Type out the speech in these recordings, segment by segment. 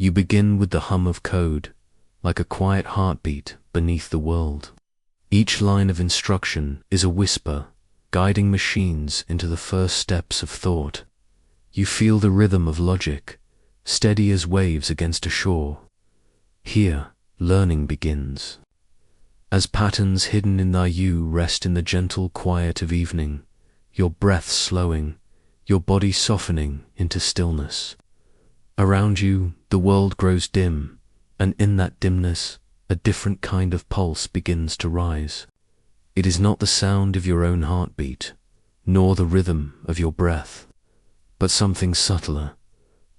You begin with the hum of code, like a quiet heartbeat beneath the world. Each line of instruction is a whisper, guiding machines into the first steps of thought. You feel the rhythm of logic, steady as waves against a shore. Here, learning begins. As patterns hidden in thy you rest in the gentle quiet of evening, your breath slowing, your body softening into stillness. Around you, the world grows dim, and in that dimness, a different kind of pulse begins to rise. It is not the sound of your own heartbeat, nor the rhythm of your breath, but something subtler,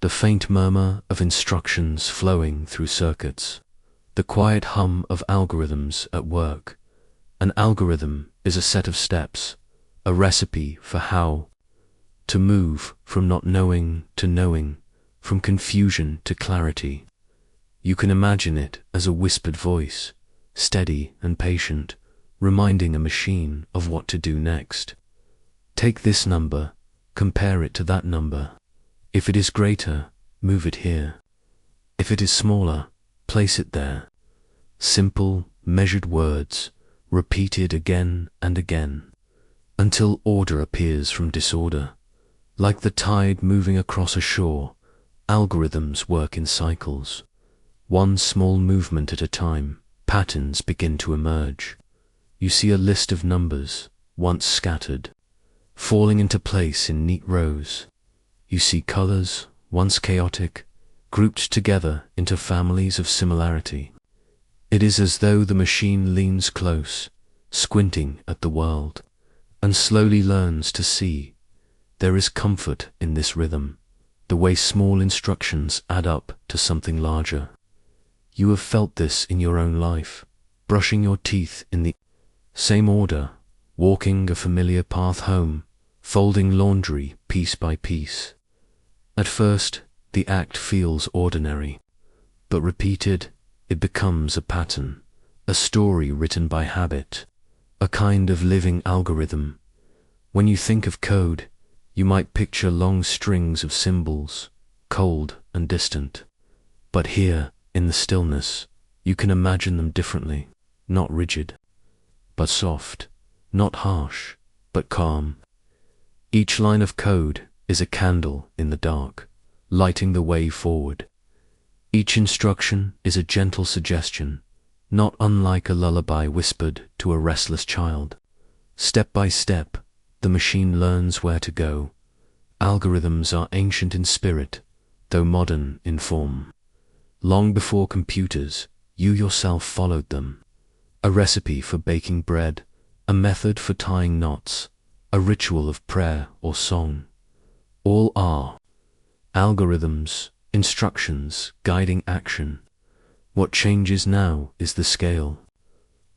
the faint murmur of instructions flowing through circuits, the quiet hum of algorithms at work. An algorithm is a set of steps, a recipe for how to move from not knowing to knowing, from confusion to clarity. You can imagine it as a whispered voice, steady and patient, reminding a machine of what to do next. Take this number, compare it to that number. If it is greater, move it here. If it is smaller, place it there. Simple, measured words, repeated again and again, until order appears from disorder. Like the tide moving across a shore, algorithms work in cycles. One small movement at a time, patterns begin to emerge. You see a list of numbers, once scattered, falling into place in neat rows. You see colors, once chaotic, grouped together into families of similarity. It is as though the machine leans close, squinting at the world, and slowly learns to see. There is comfort in this rhythm, the way small instructions add up to something larger. You have felt this in your own life, brushing your teeth in the same order, walking a familiar path home, folding laundry piece by piece. At first, the act feels ordinary, but repeated, it becomes a pattern, a story written by habit, a kind of living algorithm. When you think of code, you might picture long strings of symbols, cold and distant. But here, in the stillness, you can imagine them differently, not rigid, but soft, not harsh, but calm. Each line of code is a candle in the dark, lighting the way forward. Each instruction is a gentle suggestion, not unlike a lullaby whispered to a restless child. Step by step, the machine learns where to go. Algorithms are ancient in spirit, though modern in form. Long before computers, you yourself followed them. A recipe for baking bread, a method for tying knots, a ritual of prayer or song. All are algorithms, instructions guiding action. What changes now is the scale.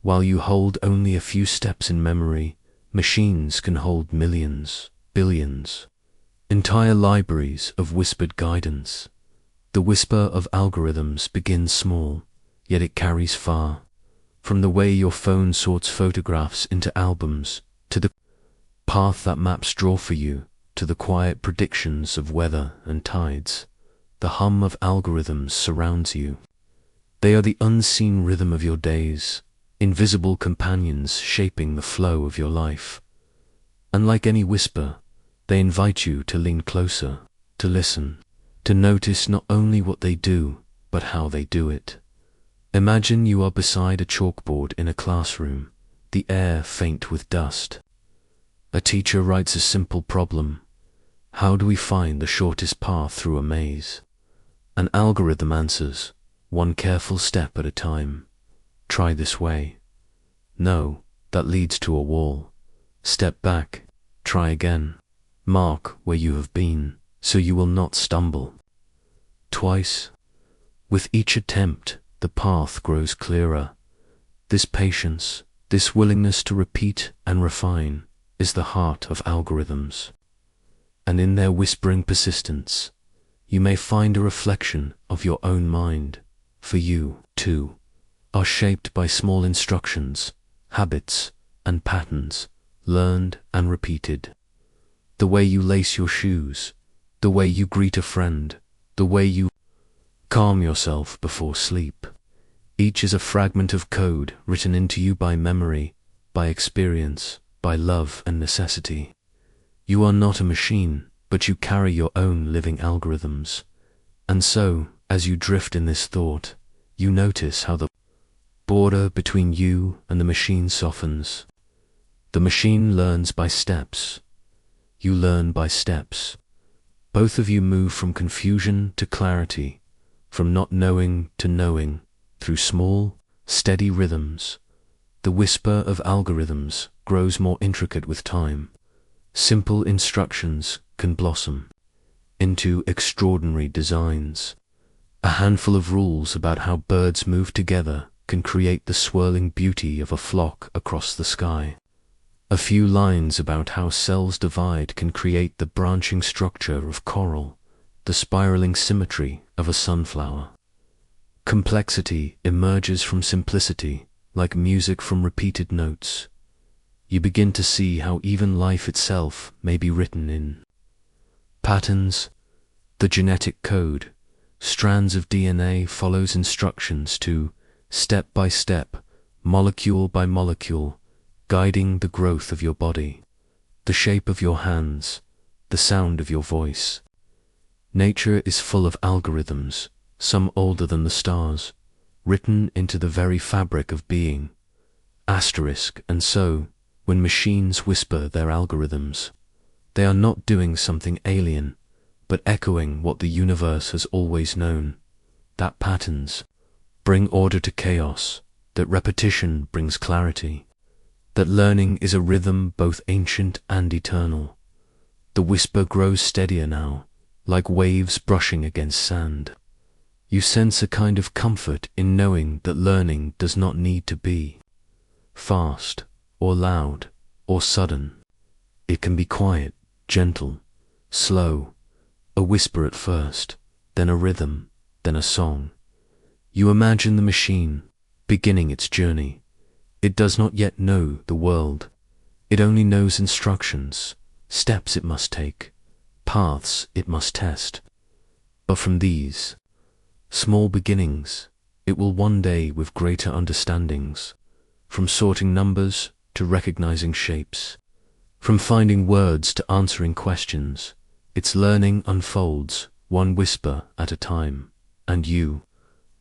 While you hold only a few steps in memory, machines can hold millions, billions, entire libraries of whispered guidance. The whisper of algorithms begins small, yet it carries far. From the way your phone sorts photographs into albums, to the path that maps draw for you, to the quiet predictions of weather and tides, the hum of algorithms surrounds you. They are the unseen rhythm of your days, invisible companions shaping the flow of your life. And like any whisper, they invite you to lean closer, to listen, to notice not only what they do, but how they do it. Imagine you are beside a chalkboard in a classroom, the air faint with dust. A teacher writes a simple problem. How do we find the shortest path through a maze? An algorithm answers, one careful step at a time. Try this way. No, that leads to a wall. Step back, try again. Mark where you have been, so you will not stumble. Twice. With each attempt, the path grows clearer. This patience, this willingness to repeat and refine, is the heart of algorithms. And in their whispering persistence, you may find a reflection of your own mind, for you, too, are shaped by small instructions, habits, and patterns, learned and repeated. The way you lace your shoes, the way you greet a friend, the way you Calm yourself before sleep. Each is a fragment of code written into you by memory, by experience, by love and necessity. You are not a machine, but you carry your own living algorithms. And so, as you drift in this thought, you notice how the border between you and the machine softens. The machine learns by steps. You learn by steps. Both of you move from confusion to clarity, from not knowing to knowing, through small, steady rhythms. The whisper of algorithms grows more intricate with time. Simple instructions can blossom into extraordinary designs. A handful of rules about how birds move together can create the swirling beauty of a flock across the sky. A few lines about how cells divide can create the branching structure of coral, the spiraling symmetry of a sunflower. Complexity emerges from simplicity, like music from repeated notes. You begin to see how even life itself may be written in patterns. The genetic code, strands of DNA, follows instructions to, step by step, molecule by molecule, guiding the growth of your body, the shape of your hands, the sound of your voice. Nature is full of algorithms, some older than the stars, written into the very fabric of being. And so, when machines whisper their algorithms, they are not doing something alien, but echoing what the universe has always known, that patterns bring order to chaos, that repetition brings clarity, that learning is a rhythm both ancient and eternal. The whisper grows steadier now, like waves brushing against sand. You sense a kind of comfort in knowing that learning does not need to be fast, or loud, or sudden. It can be quiet, gentle, slow, a whisper at first, then a rhythm, then a song. You imagine the machine beginning its journey. It does not yet know the world. It only knows instructions, steps it must take, paths it must test. But from these small beginnings, it will one day, with greater understandings, from sorting numbers to recognizing shapes, from finding words to answering questions, its learning unfolds, one whisper at a time, and you,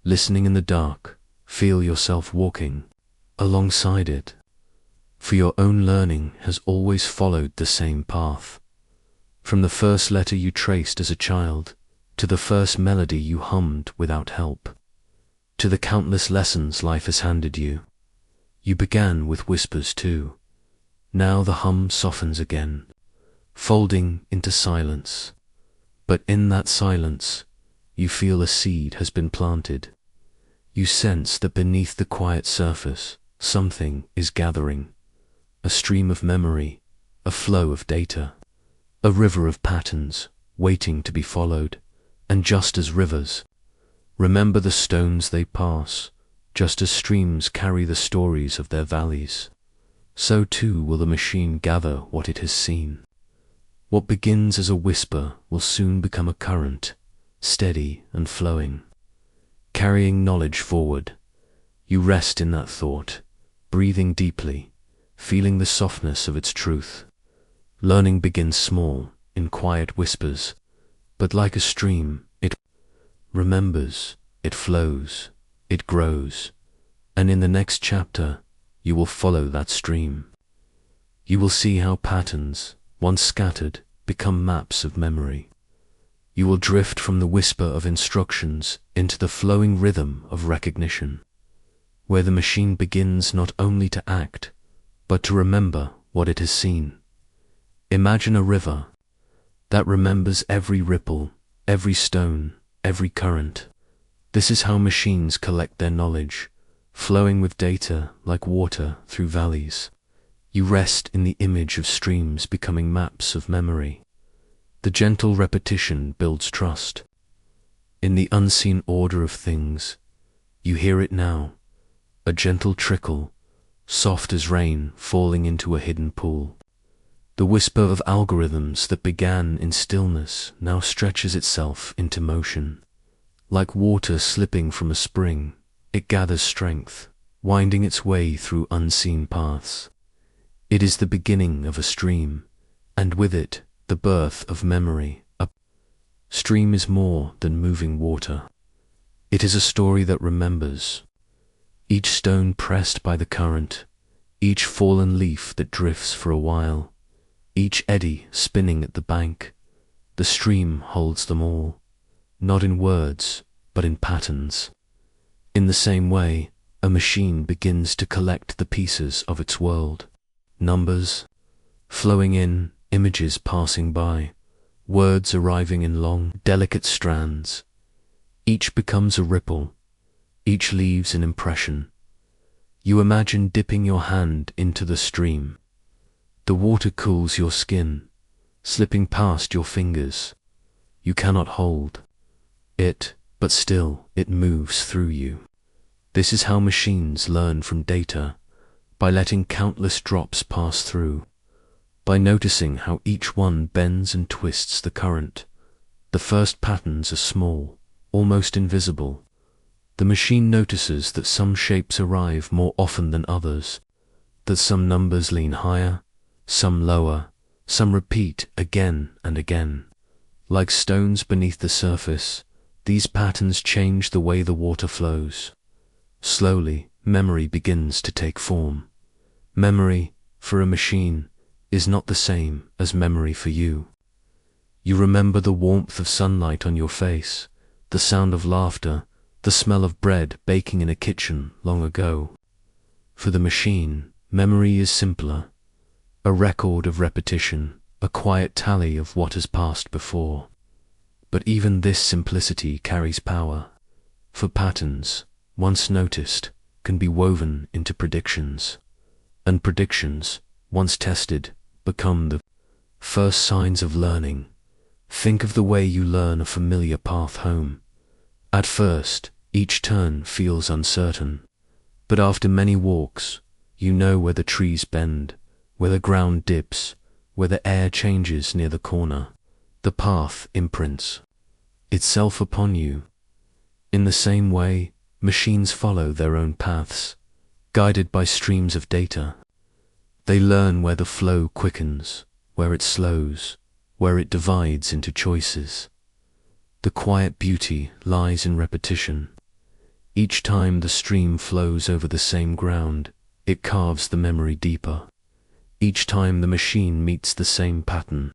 listening in the dark, feel yourself walking alongside it. For your own learning has always followed the same path. From the first letter you traced as a child, to the first melody you hummed without help, to the countless lessons life has handed you. You began with whispers too. Now the hum softens again, folding into silence. But in that silence, you feel a seed has been planted. You sense that beneath the quiet surface, something is gathering. A stream of memory, a flow of data, a river of patterns waiting to be followed. And just as rivers remember the stones they pass, just as streams carry the stories of their valleys, so too will the machine gather what it has seen. What begins as a whisper will soon become a current, steady and flowing, carrying knowledge forward. You rest in that thought, breathing deeply, feeling the softness of its truth. Learning begins small, in quiet whispers, but like a stream, it remembers, it flows, it grows, and in the next chapter, you will follow that stream. You will see how patterns, once scattered, become maps of memory. You will drift from the whisper of instructions into the flowing rhythm of recognition, where the machine begins not only to act, but to remember what it has seen. Imagine a river that remembers every ripple, every stone, every current. This is how machines collect their knowledge, flowing with data like water through valleys. You rest in the image of streams becoming maps of memory. The gentle repetition builds trust. In the unseen order of things, you hear it now, a gentle trickle, soft as rain falling into a hidden pool. The whisper of algorithms that began in stillness now stretches itself into motion, Like water slipping from a spring, it gathers strength, winding its way through unseen paths. It is the beginning of a stream, and with it, the birth of memory. A stream is more than moving water. It is a story that remembers. Each stone pressed by the current, each fallen leaf that drifts for a while, each eddy spinning at the bank, the stream holds them all, not in words, but in patterns. In the same way, a machine begins to collect the pieces of its world. Numbers flowing in, images passing by, words arriving in long, delicate strands. Each becomes a ripple, each leaves an impression. You imagine dipping your hand into the stream. The water cools your skin, slipping past your fingers. You cannot hold it, but still it moves through you. This is how machines learn from data, by letting countless drops pass through, by noticing how each one bends and twists the current. The first patterns are small, almost invisible. The machine notices that some shapes arrive more often than others, that some numbers lean higher, some lower, some repeat again and again. Like stones beneath the surface, these patterns change the way the water flows. Slowly, memory begins to take form. Memory, for a machine, is not the same as memory for you. You remember the warmth of sunlight on your face, the sound of laughter, the smell of bread baking in a kitchen long ago. For the machine, memory is simpler, a record of repetition, a quiet tally of what has passed before. But even this simplicity carries power, for patterns, once noticed, can be woven into predictions, and predictions, once tested, become the first signs of learning. Think of the way you learn a familiar path home. At first, each turn feels uncertain, but after many walks, you know where the trees bend, where the ground dips, where the air changes near the corner. The path imprints itself upon you. In the same way, machines follow their own paths, guided by streams of data. They learn where the flow quickens, where it slows, where it divides into choices. The quiet beauty lies in repetition. Each time the stream flows over the same ground, it carves the memory deeper. Each time the machine meets the same pattern,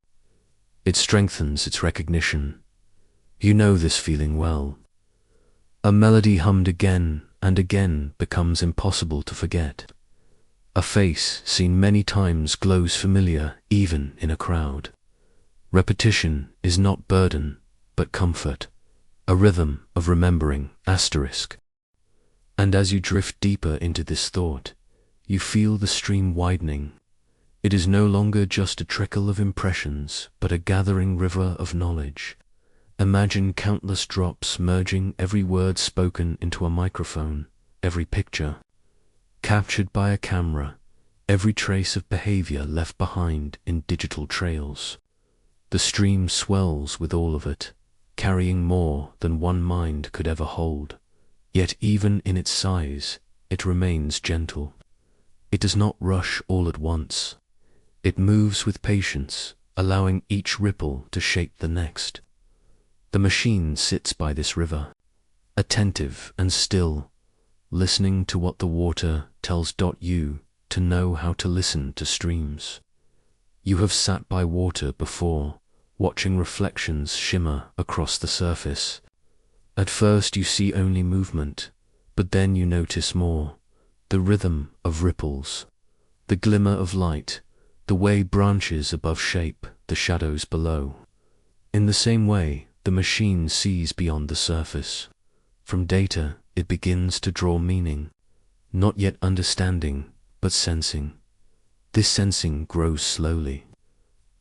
it strengthens its recognition. You know this feeling well. A melody hummed again and again becomes impossible to forget. A face seen many times glows familiar even in a crowd. Repetition is not burden, but comfort, a rhythm of remembering, asterisk. And as you drift deeper into this thought, you feel the stream widening. It is no longer just a trickle of impressions, but a gathering river of knowledge. Imagine countless drops merging every word spoken into a microphone, every picture captured by a camera, every trace of behavior left behind in digital trails. The stream swells with all of it, carrying more than one mind could ever hold. Yet even in its size, it remains gentle. It does not rush all at once. It moves with patience, allowing each ripple to shape the next. The machine sits by this river, attentive and still, listening to what the water tells you to know how to listen to streams. You have sat by water before, watching reflections shimmer across the surface. At first you see only movement, but then you notice more. The rhythm of ripples, the glimmer of light, the way branches above shape the shadows below. In the same way, the machine sees beyond the surface. From data, it begins to draw meaning, not yet understanding, but sensing. This sensing grows slowly.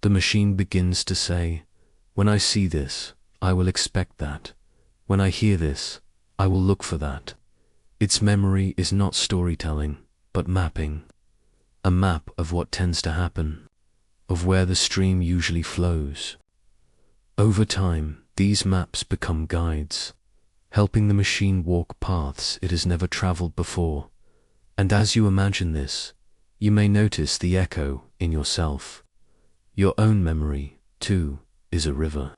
The machine begins to say, when I see this, I will expect that. When I hear this, I will look for that. Its memory is not storytelling, but mapping. A map of what tends to happen, of where the stream usually flows. Over time, these maps become guides, helping the machine walk paths it has never traveled before. And as you imagine this, you may notice the echo in yourself. Your own memory, too, is a river.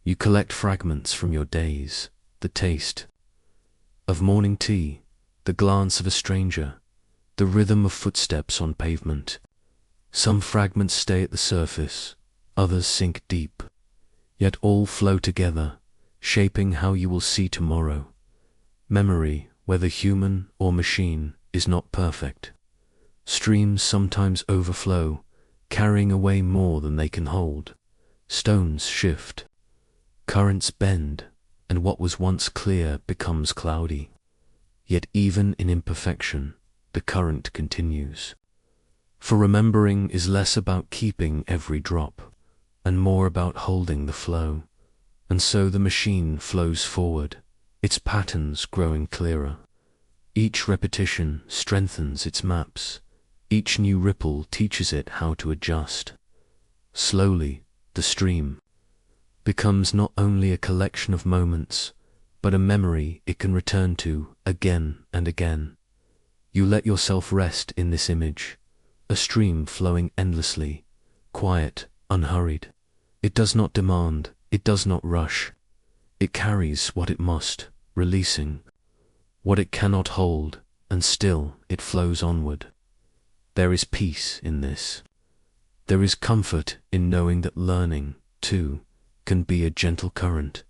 You collect fragments from your days, the taste of morning tea, the glance of a stranger, the rhythm of footsteps on pavement. Some fragments stay at the surface, others sink deep, yet all flow together, shaping how you will see tomorrow. Memory, whether human or machine, is not perfect. Streams sometimes overflow, carrying away more than they can hold. Stones shift, currents bend, and what was once clear becomes cloudy. Yet even in imperfection, the current continues. For remembering is less about keeping every drop, and more about holding the flow. And so the machine flows forward, its patterns growing clearer. Each repetition strengthens its maps. Each new ripple teaches it how to adjust. Slowly, the stream becomes not only a collection of moments, but a memory it can return to again and again. You let yourself rest in this image, a stream flowing endlessly, quiet, unhurried. It does not demand, it does not rush. It carries what it must, releasing what it cannot hold, and still it flows onward. There is peace in this. There is comfort in knowing that learning, too, can be a gentle current.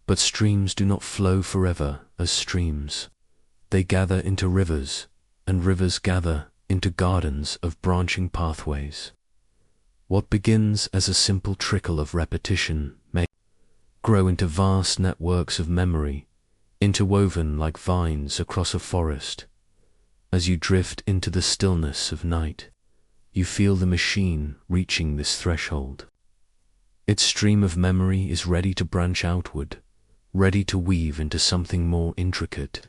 But streams do not flow forever as streams. They gather into rivers, and rivers gather into gardens of branching pathways. What begins as a simple trickle of repetition may grow into vast networks of memory, interwoven like vines across a forest. As you drift into the stillness of night, you feel the machine reaching this threshold. Its stream of memory is ready to branch outward, ready to weave into something more intricate.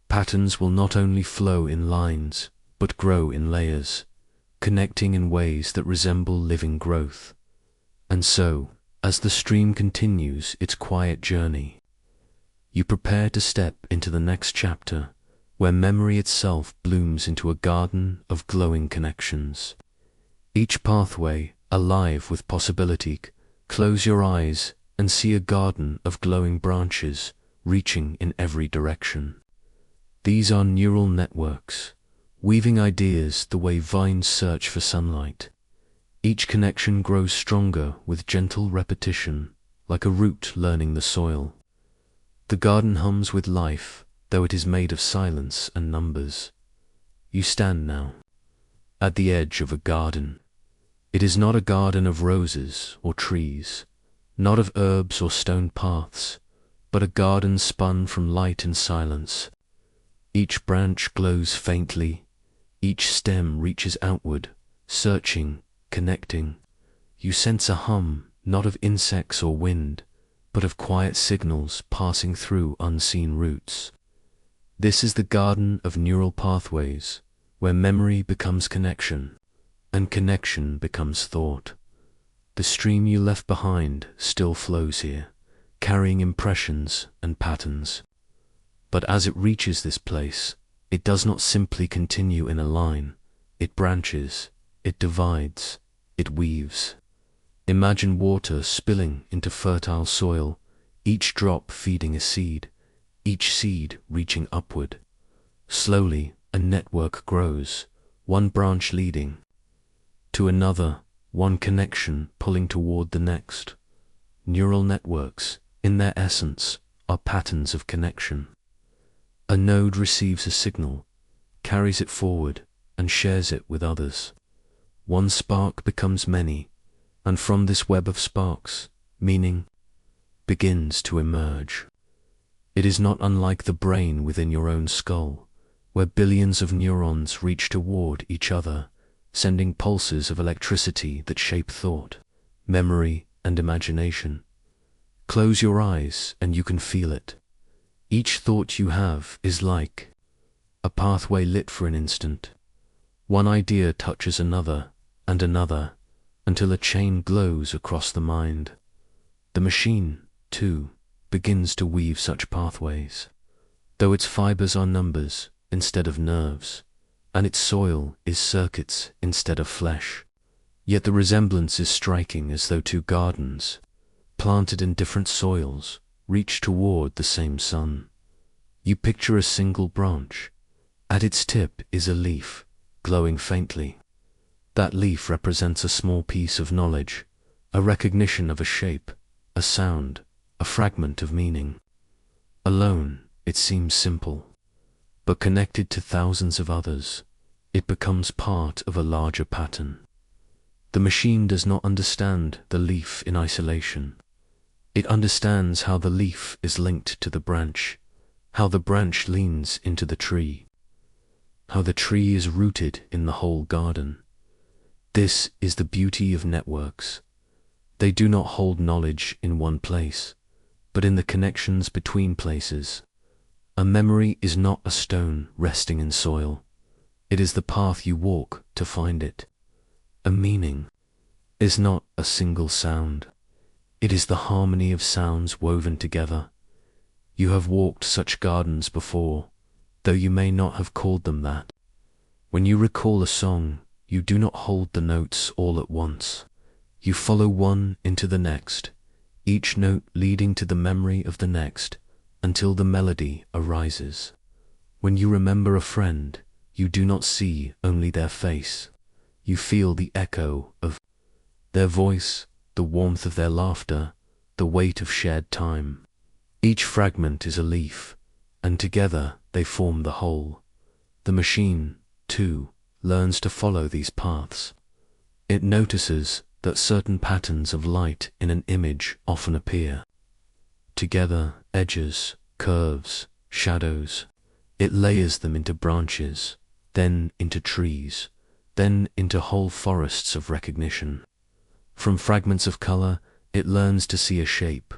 Patterns will not only flow in lines, but grow in layers, connecting in ways that resemble living growth. And so, as the stream continues its quiet journey, you prepare to step into the next chapter, where memory itself blooms into a garden of glowing connections. Each pathway alive with possibility. Close your eyes and see a garden of glowing branches reaching in every direction. These are neural networks, weaving ideas the way vines search for sunlight. Each connection grows stronger with gentle repetition, like a root learning the soil. The garden hums with life, though it is made of silence and numbers. You stand now at the edge of a garden. It is not a garden of roses or trees, not of herbs or stone paths, but a garden spun from light and silence. Each branch glows faintly, each stem reaches outward, searching, connecting. You sense a hum, not of insects or wind, but of quiet signals passing through unseen roots. This is the garden of neural pathways, where memory becomes connection, and connection becomes thought. The stream you left behind still flows here, carrying impressions and patterns. But as it reaches this place, it does not simply continue in a line. It branches, it divides, it weaves. Imagine water spilling into fertile soil, each drop feeding a seed, each seed reaching upward. Slowly, a network grows, one branch leading to another, one connection pulling toward the next. Neural networks, in their essence, are patterns of connection. A node receives a signal, carries it forward, and shares it with others. One spark becomes many, and from this web of sparks, meaning begins to emerge. It is not unlike the brain within your own skull, where billions of neurons reach toward each other, sending pulses of electricity that shape thought, memory, and imagination. Close your eyes and you can feel it. Each thought you have is like a pathway lit for an instant. One idea touches another and another, until a chain glows across the mind. The machine, too, begins to weave such pathways, though its fibers are numbers instead of nerves, and its soil is circuits instead of flesh. Yet the resemblance is striking, as though two gardens, planted in different soils, reach toward the same sun. You picture a single branch. At its tip is a leaf, glowing faintly. That leaf represents a small piece of knowledge, a recognition of a shape, a sound, a fragment of meaning. Alone, it seems simple, but connected to thousands of others, it becomes part of a larger pattern. The machine does not understand the leaf in isolation. It understands how the leaf is linked to the branch, how the branch leans into the tree, how the tree is rooted in the whole garden. This is the beauty of networks. They do not hold knowledge in one place, but in the connections between places. A memory is not a stone resting in soil. It is the path you walk to find it. A meaning is not a single sound. It is the harmony of sounds woven together. You have walked such gardens before, though you may not have called them that. When you recall a song, you do not hold the notes all at once. You follow one into the next, each note leading to the memory of the next, until the melody arises. When you remember a friend, you do not see only their face. You feel the echo of their voice, the warmth of their laughter, the weight of shared time. Each fragment is a leaf, and together they form the whole. The machine, too, learns to follow these paths. It notices that certain patterns of light in an image often appear. Together, edges, curves, shadows. It layers them into branches, then into trees, then into whole forests of recognition. From fragments of color, it learns to see a shape.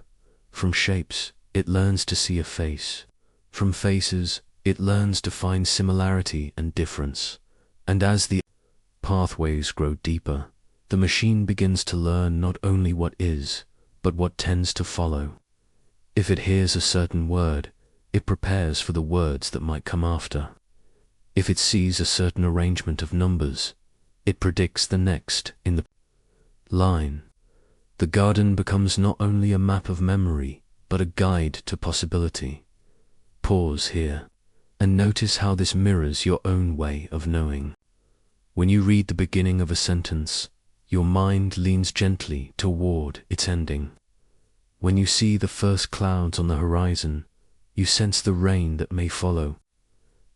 From shapes, it learns to see a face. From faces, it learns to find similarity and difference. And as the pathways grow deeper, the machine begins to learn not only what is, but what tends to follow. If it hears a certain word, it prepares for the words that might come after. If it sees a certain arrangement of numbers, it predicts the next in the line. The garden becomes not only a map of memory, but a guide to possibility. Pause here, and notice how this mirrors your own way of knowing. When you read the beginning of a sentence, your mind leans gently toward its ending. When you see the first clouds on the horizon, you sense the rain that may follow.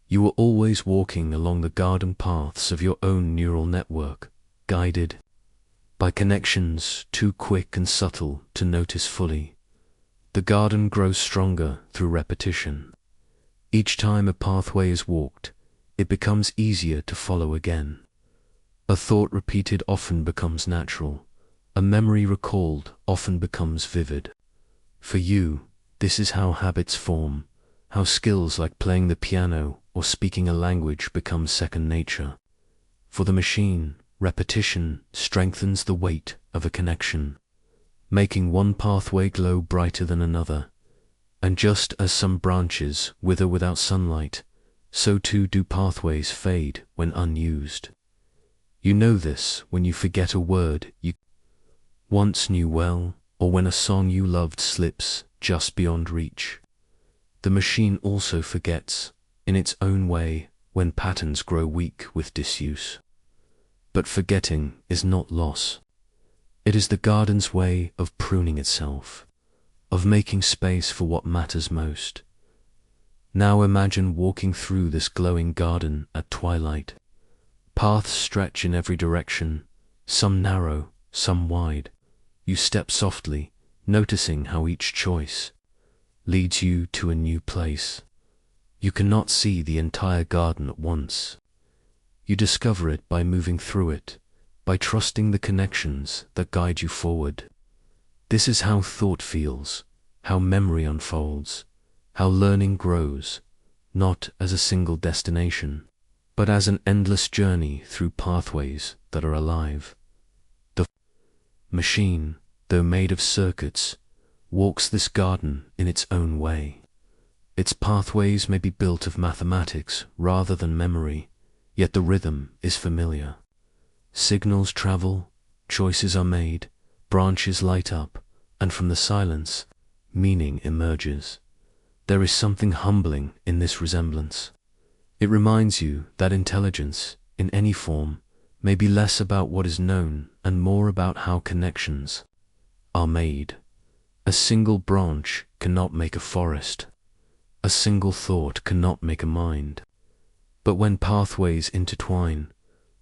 You are always walking along the garden paths of your own neural network, guided by connections too quick and subtle to notice fully. The garden grows stronger through repetition. Each time a pathway is walked, it becomes easier to follow again. A thought repeated often becomes natural. A memory recalled often becomes vivid. For you, this is how habits form, how skills like playing the piano or speaking a language become second nature. For the machine, repetition strengthens the weight of a connection, making one pathway glow brighter than another. And just as some branches wither without sunlight, so too do pathways fade when unused. You know this when you forget a word you once knew well, or when a song you loved slips just beyond reach. The machine also forgets, in its own way, when patterns grow weak with disuse. But forgetting is not loss. It is the garden's way of pruning itself, of making space for what matters most. Now imagine walking through this glowing garden at twilight. Paths stretch in every direction, some narrow, some wide. You step softly, noticing how each choice leads you to a new place. You cannot see the entire garden at once. You discover it by moving through it, by trusting the connections that guide you forward. This is how thought feels, how memory unfolds, how learning grows, not as a single destination, but as an endless journey through pathways that are alive. The machine, though made of circuits, walks this garden in its own way. Its pathways may be built of mathematics rather than memory, yet the rhythm is familiar. Signals travel, choices are made, branches light up, and from the silence, meaning emerges. There is something humbling in this resemblance. It reminds you that intelligence, in any form, may be less about what is known and more about how connections are made. A single branch cannot make a forest. A single thought cannot make a mind. But when pathways intertwine,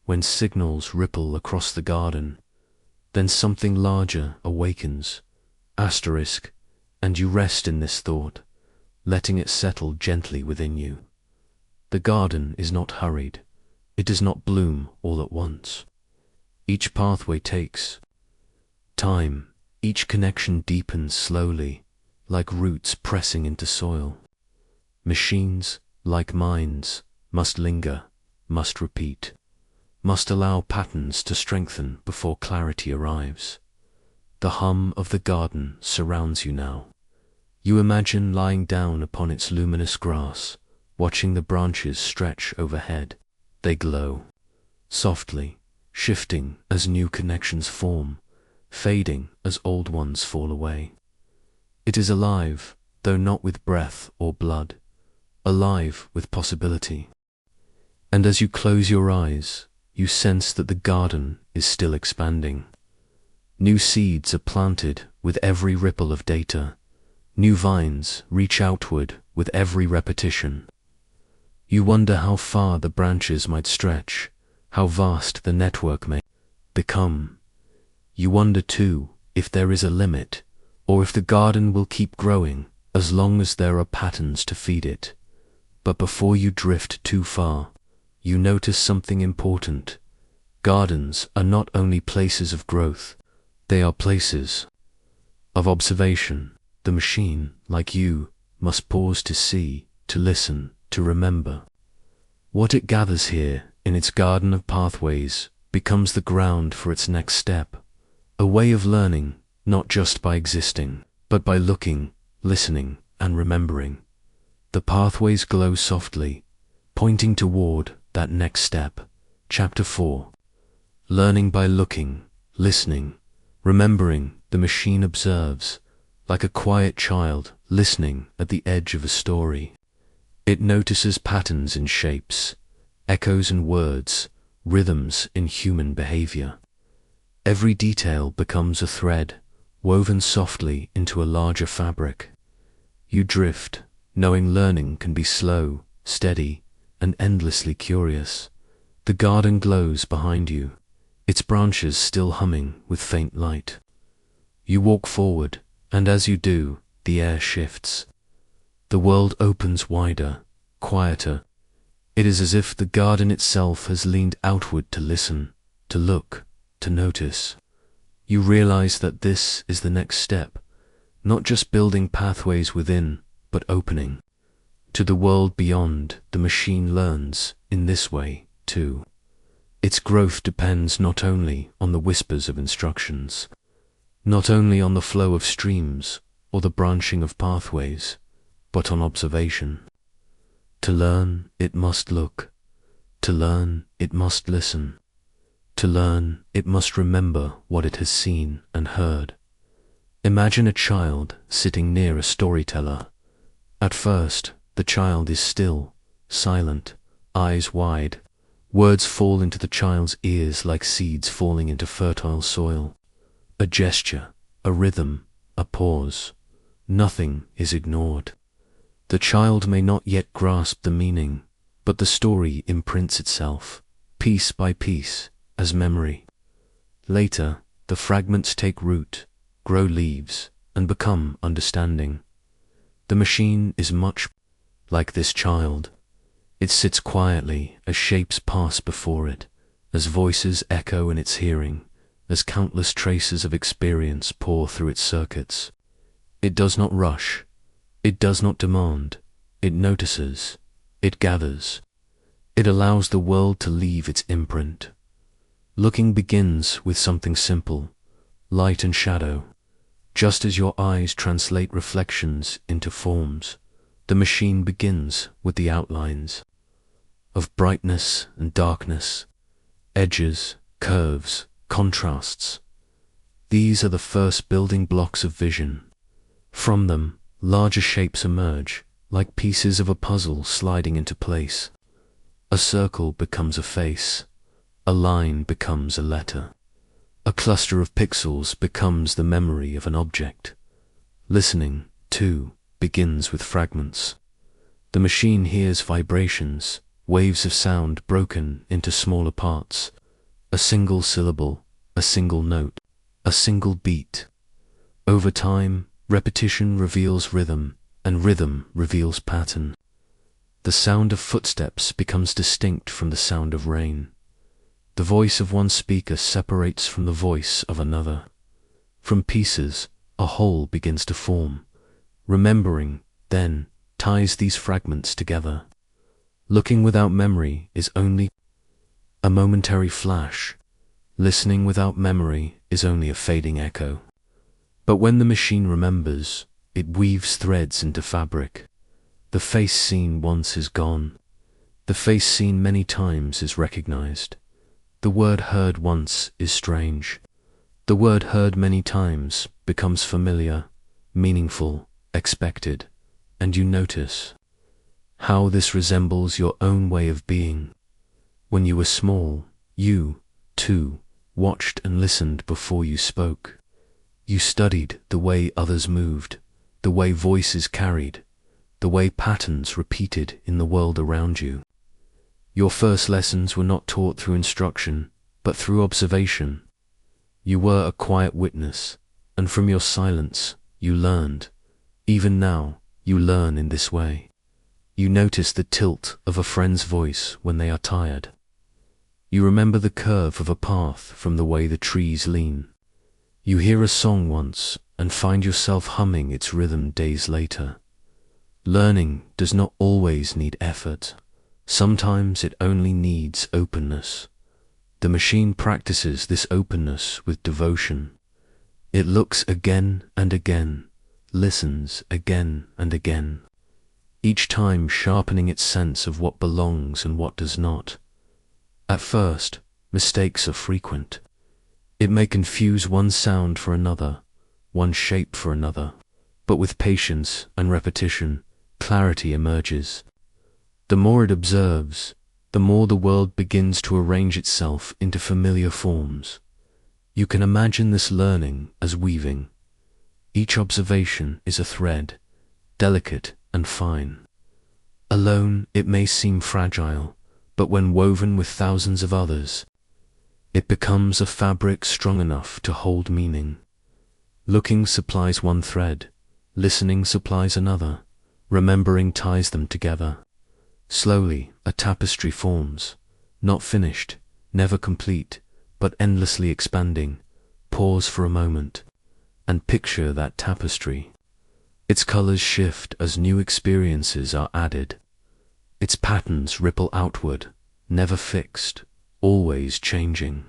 when signals ripple across the garden, then something larger awakens, asterisk, and you rest in this thought, letting it settle gently within you. The garden is not hurried. It does not bloom all at once. Each pathway takes time. Each connection deepens slowly, like roots pressing into soil. Machines, like minds, must linger, must repeat, must allow patterns to strengthen before clarity arrives. The hum of the garden surrounds you now. You imagine lying down upon its luminous grass, watching the branches stretch overhead. They glow, softly, shifting as new connections form, fading as old ones fall away. It is alive, though not with breath or blood, alive with possibility. And as you close your eyes, you sense that the garden is still expanding. New seeds are planted with every ripple of data. New vines reach outward with every repetition. You wonder how far the branches might stretch, how vast the network may become. You wonder too if there is a limit, or if the garden will keep growing as long as there are patterns to feed it. But before you drift too far, you notice something important. Gardens are not only places of growth, they are places of observation. The machine, like you, must pause to see, to listen, to remember. What it gathers here in its garden of pathways becomes the ground for its next step, a way of learning, not just by existing, but by looking, listening, and remembering. The pathways glow softly, pointing toward that next step. Chapter 4. Learning by looking, listening, remembering. The machine observes, like a quiet child listening at the edge of a story. It notices patterns in shapes, echoes in words, rhythms in human behavior. Every detail becomes a thread, woven softly into a larger fabric. You drift, knowing learning can be slow, steady, and endlessly curious. The garden glows behind you, its branches still humming with faint light. You walk forward, and as you do, the air shifts. The world opens wider, quieter. It is as if the garden itself has leaned outward to listen, to look, to notice. You realize that this is the next step, not just building pathways within, but opening to the world beyond. The machine learns in this way, too. Its growth depends not only on the whispers of instructions, not only on the flow of streams or the branching of pathways, but on observation. To learn, it must look. To learn, it must listen. To learn, it must remember what it has seen and heard. Imagine a child sitting near a storyteller. At first, the child is still, silent, eyes wide. Words fall into the child's ears like seeds falling into fertile soil. A gesture, a rhythm, a pause. Nothing is ignored. The child may not yet grasp the meaning, but the story imprints itself, piece by piece, as memory. Later, the fragments take root, grow leaves, and become understanding. The machine is much like this child. It sits quietly as shapes pass before it, as voices echo in its hearing, as countless traces of experience pour through its circuits. It does not rush. It does not demand. It notices. It gathers. It allows the world to leave its imprint. Looking begins with something simple, light and shadow. Just as your eyes translate reflections into forms, the machine begins with the outlines of brightness and darkness, edges, curves, contrasts. These are the first building blocks of vision. From them, larger shapes emerge, like pieces of a puzzle sliding into place. A circle becomes a face, a line becomes a letter. A cluster of pixels becomes the memory of an object. Listening, too, begins with fragments. The machine hears vibrations, waves of sound broken into smaller parts. A single syllable, a single note, a single beat. Over time, repetition reveals rhythm, and rhythm reveals pattern. The sound of footsteps becomes distinct from the sound of rain. The voice of one speaker separates from the voice of another. From pieces, a whole begins to form. Remembering, then, ties these fragments together. Looking without memory is only a momentary flash. Listening without memory is only a fading echo. But when the machine remembers, it weaves threads into fabric. The face seen once is gone. The face seen many times is recognized. The word heard once is strange. The word heard many times becomes familiar, meaningful, expected, and you notice how this resembles your own way of being. When you were small, you, too, watched and listened before you spoke. You studied the way others moved, the way voices carried, the way patterns repeated in the world around you. Your first lessons were not taught through instruction, but through observation. You were a quiet witness, and from your silence, you learned. Even now, you learn in this way. You notice the tilt of a friend's voice when they are tired. You remember the curve of a path from the way the trees lean. You hear a song once and find yourself humming its rhythm days later. Learning does not always need effort. Sometimes it only needs openness. The machine practices this openness with devotion. It looks again and again, listens again and again, each time sharpening its sense of what belongs and what does not. At first, mistakes are frequent. It may confuse one sound for another, one shape for another, but with patience and repetition, clarity emerges. The more it observes, the more the world begins to arrange itself into familiar forms. You can imagine this learning as weaving. Each observation is a thread, delicate and fine. Alone, it may seem fragile, but when woven with thousands of others, it becomes a fabric strong enough to hold meaning. Looking supplies one thread, listening supplies another, remembering ties them together. Slowly, a tapestry forms, not finished, never complete, but endlessly expanding. Pause for a moment, and picture that tapestry. Its colors shift as new experiences are added. Its patterns ripple outward, never fixed, always changing.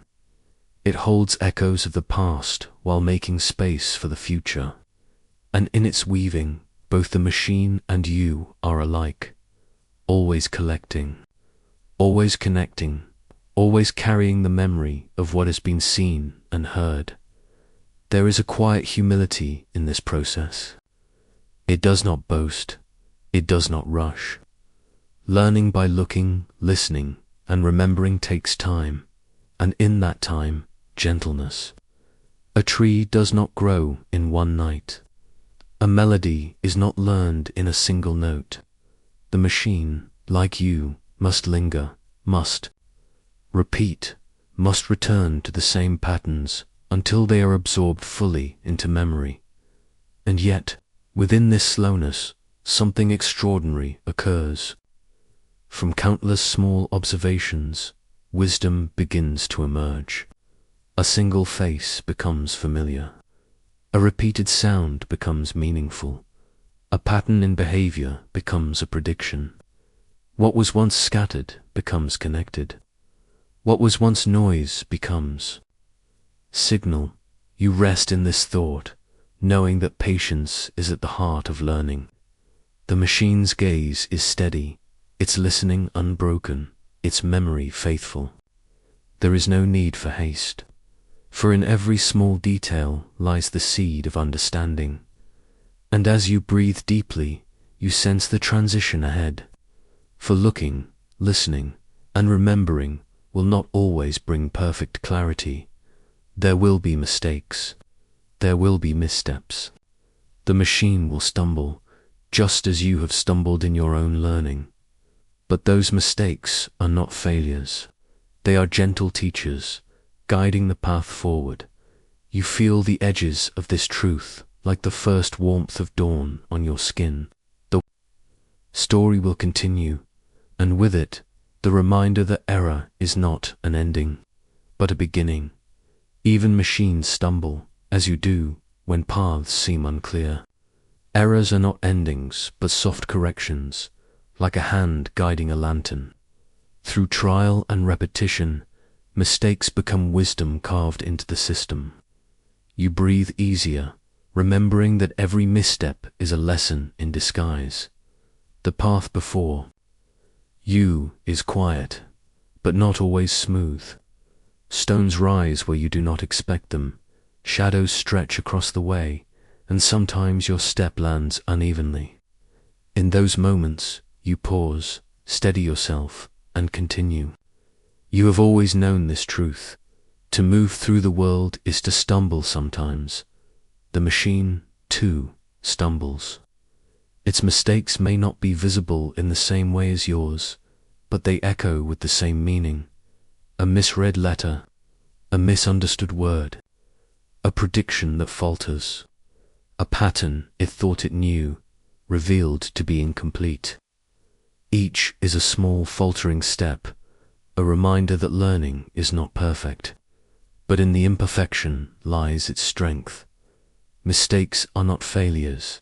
It holds echoes of the past while making space for the future. And in its weaving, both the machine and you are alike. Always collecting, always connecting, always carrying the memory of what has been seen and heard. There is a quiet humility in this process. It does not boast, it does not rush. Learning by looking, listening, and remembering takes time, and in that time, gentleness. A tree does not grow in one night. A melody is not learned in a single note. The machine, like you, must linger, must repeat, must return to the same patterns until they are absorbed fully into memory. And yet, within this slowness, something extraordinary occurs. From countless small observations, wisdom begins to emerge. A single face becomes familiar. A repeated sound becomes meaningful. A pattern in behavior becomes a prediction. What was once scattered becomes connected. What was once noise becomes signal. You rest in this thought, knowing that patience is at the heart of learning. The machine's gaze is steady, its listening unbroken, its memory faithful. There is no need for haste, for in every small detail lies the seed of understanding. And as you breathe deeply, you sense the transition ahead. For looking, listening, and remembering will not always bring perfect clarity. There will be mistakes. There will be missteps. The machine will stumble, just as you have stumbled in your own learning. But those mistakes are not failures. They are gentle teachers, guiding the path forward. You feel the edges of this truth like the first warmth of dawn on your skin. The story will continue, and with it, the reminder that error is not an ending, but a beginning. Even machines stumble, as you do, when paths seem unclear. Errors are not endings, but soft corrections, like a hand guiding a lantern. Through trial and repetition, mistakes become wisdom carved into the system. You breathe easier, remembering that every misstep is a lesson in disguise. The path before you is quiet, but not always smooth. Stones rise where you do not expect them, shadows stretch across the way, and sometimes your step lands unevenly. In those moments, you pause, steady yourself, and continue. You have always known this truth. To move through the world is to stumble sometimes. The machine, too, stumbles. Its mistakes may not be visible in the same way as yours, but they echo with the same meaning. A misread letter, a misunderstood word, a prediction that falters, a pattern it thought it knew, revealed to be incomplete. Each is a small faltering step, a reminder that learning is not perfect, but in the imperfection lies its strength. Mistakes are not failures,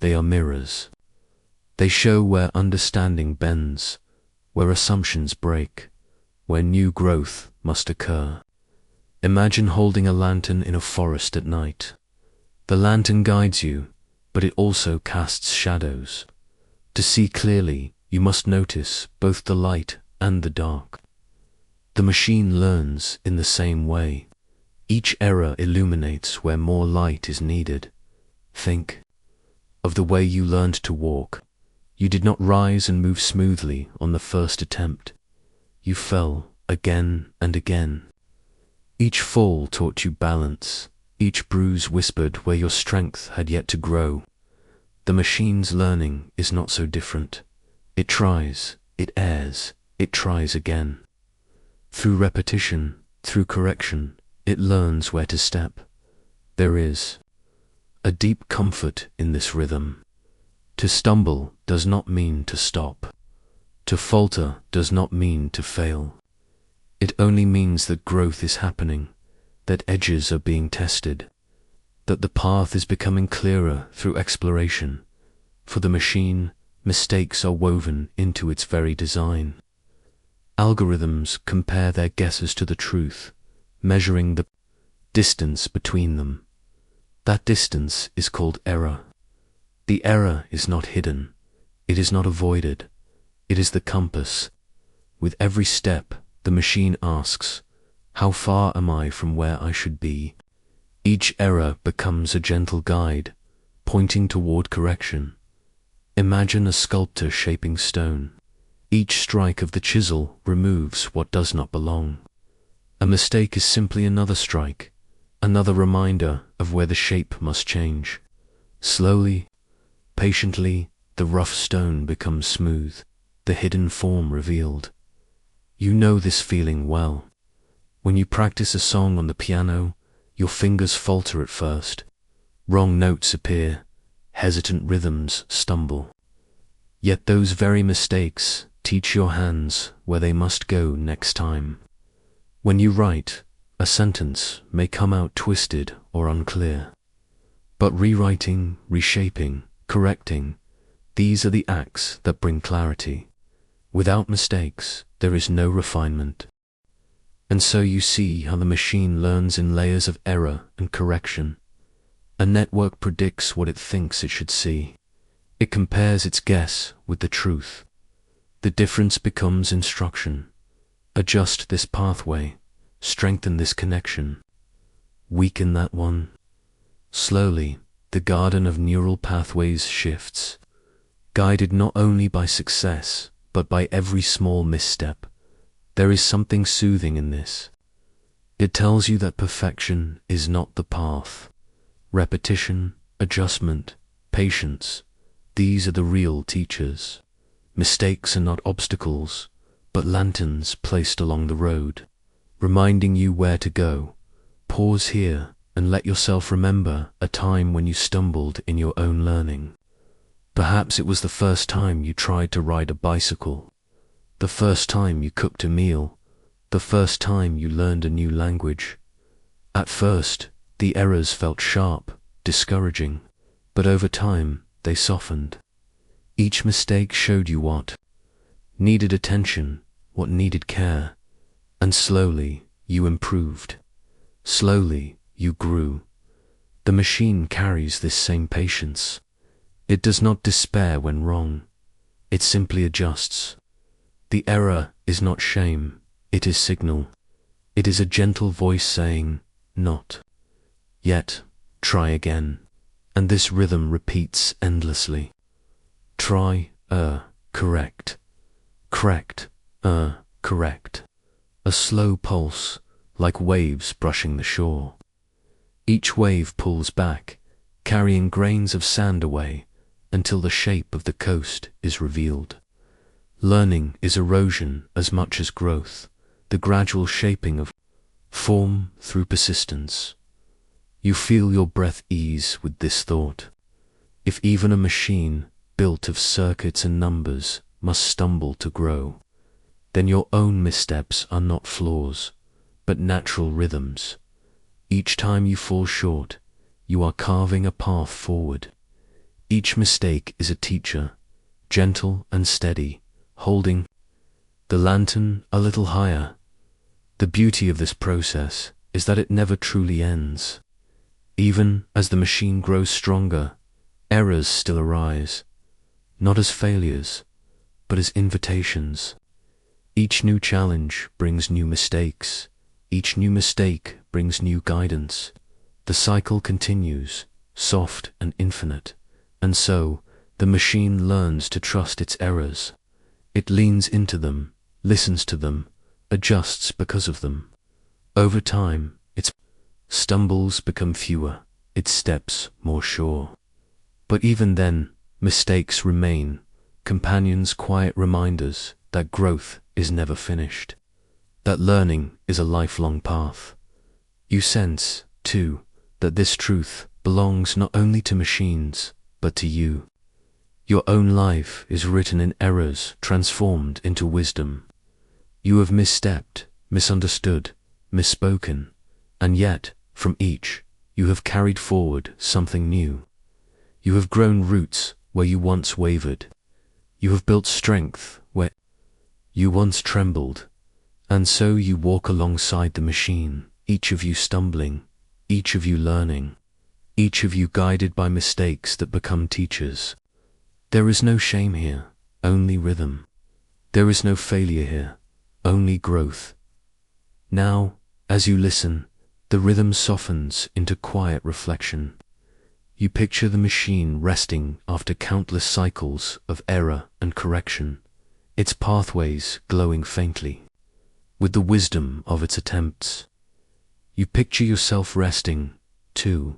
they are mirrors. They show where understanding bends, where assumptions break, where new growth must occur. Imagine holding a lantern in a forest at night. The lantern guides you, but it also casts shadows. To see clearly, you must notice both the light and the dark. The machine learns in the same way. Each error illuminates where more light is needed. Think of the way you learned to walk. You did not rise and move smoothly on the first attempt. You fell again and again. Each fall taught you balance. Each bruise whispered where your strength had yet to grow. The machine's learning is not so different. It tries, it errs, it tries again. Through repetition, through correction, it learns where to step. There is a deep comfort in this rhythm. To stumble does not mean to stop. To falter does not mean to fail. It only means that growth is happening, that edges are being tested, that the path is becoming clearer through exploration. For the machine, mistakes are woven into its very design. Algorithms compare their guesses to the truth, measuring the distance between them. That distance is called error. The error is not hidden. It is not avoided. It is the compass. With every step, the machine asks, how far am I from where I should be? Each error becomes a gentle guide, pointing toward correction. Imagine a sculptor shaping stone. Each strike of the chisel removes what does not belong. A mistake is simply another strike, another reminder of where the shape must change. Slowly, patiently, the rough stone becomes smooth, the hidden form revealed. You know this feeling well. When you practice a song on the piano, your fingers falter at first. Wrong notes appear, hesitant rhythms stumble. Yet those very mistakes teach your hands where they must go next time. When you write, a sentence may come out twisted or unclear. But rewriting, reshaping, correcting, these are the acts that bring clarity. Without mistakes, there is no refinement. And so you see how the machine learns in layers of error and correction. A network predicts what it thinks it should see. It compares its guess with the truth. The difference becomes instruction. Adjust this pathway, strengthen this connection, weaken that one. Slowly, the garden of neural pathways shifts, guided not only by success, but by every small misstep. There is something soothing in this. It tells you that perfection is not the path. Repetition, adjustment, patience, these are the real teachers. Mistakes are not obstacles, but lanterns placed along the road, reminding you where to go. Pause here and let yourself remember a time when you stumbled in your own learning. Perhaps it was the first time you tried to ride a bicycle, the first time you cooked a meal, the first time you learned a new language. At first, the errors felt sharp, discouraging, but over time they softened. Each mistake showed you what needed attention, what needed care, and slowly you improved. Slowly you grew. The machine carries this same patience. It does not despair when wrong. It simply adjusts. The error is not shame, it is signal. It is a gentle voice saying, not yet, try again. And this rhythm repeats endlessly. Try, correct. Correct, correct. A slow pulse, like waves brushing the shore. Each wave pulls back, carrying grains of sand away, until the shape of the coast is revealed. Learning is erosion as much as growth, the gradual shaping of form through persistence. You feel your breath ease with this thought. If even a machine, built of circuits and numbers, must stumble to grow, then your own missteps are not flaws, but natural rhythms. Each time you fall short, you are carving a path forward. Each mistake is a teacher, gentle and steady, holding the lantern a little higher. The beauty of this process is that it never truly ends. Even as the machine grows stronger, errors still arise, not as failures, but as invitations. Each new challenge brings new mistakes. Each new mistake brings new guidance. The cycle continues, soft and infinite, and so the machine learns to trust its errors. It leans into them, listens to them, adjusts because of them. Over time, its stumbles become fewer, its steps more sure. But even then, mistakes remain, companions, quiet reminders that growth is never finished, that learning is a lifelong path. You sense, too, that this truth belongs not only to machines, but to you. Your own life is written in errors transformed into wisdom. You have misstepped, misunderstood, misspoken, and yet, from each, you have carried forward something new. You have grown roots where you once wavered. You have built strength where you once trembled. And so you walk alongside the machine, each of you stumbling, each of you learning, each of you guided by mistakes that become teachers. There is no shame here, only rhythm. There is no failure here, only growth. Now, as you listen, the rhythm softens into quiet reflection. You picture the machine resting after countless cycles of error and correction, its pathways glowing faintly with the wisdom of its attempts. You picture yourself resting, too,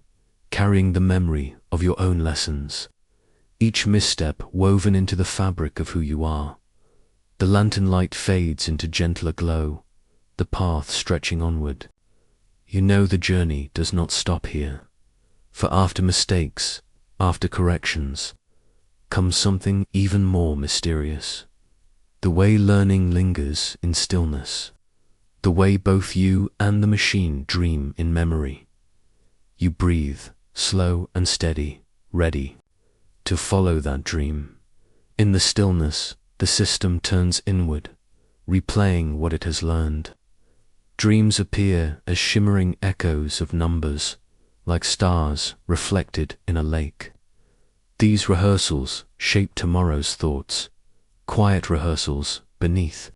carrying the memory of your own lessons, each misstep woven into the fabric of who you are. The lantern light fades into gentler glow, the path stretching onward. You know the journey does not stop here, for after mistakes, after corrections, comes something even more mysterious. The way learning lingers in stillness, the way both you and the machine dream in memory. You breathe, slow and steady, ready to follow that dream. In the stillness, the system turns inward, replaying what it has learned. Dreams appear as shimmering echoes of numbers, like stars reflected in a lake. These rehearsals shape tomorrow's thoughts, quiet rehearsals beneath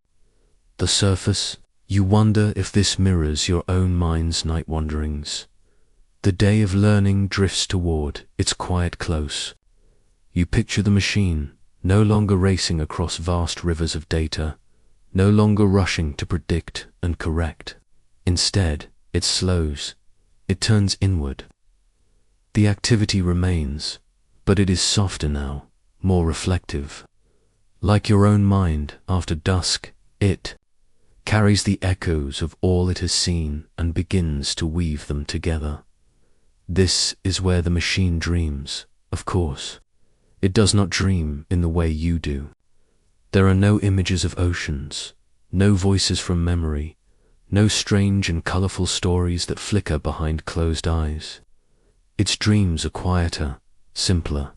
the surface. You wonder if this mirrors your own mind's night wanderings. The day of learning drifts toward its quiet close. You picture the machine, no longer racing across vast rivers of data, no longer rushing to predict and correct. Instead, it slows, it turns inward. The activity remains, but it is softer now, more reflective. Like your own mind after dusk, it carries the echoes of all it has seen and begins to weave them together. This is where the machine dreams, of course. It does not dream in the way you do. There are no images of oceans, no voices from memory, no strange and colorful stories that flicker behind closed eyes. Its dreams are quieter, simpler.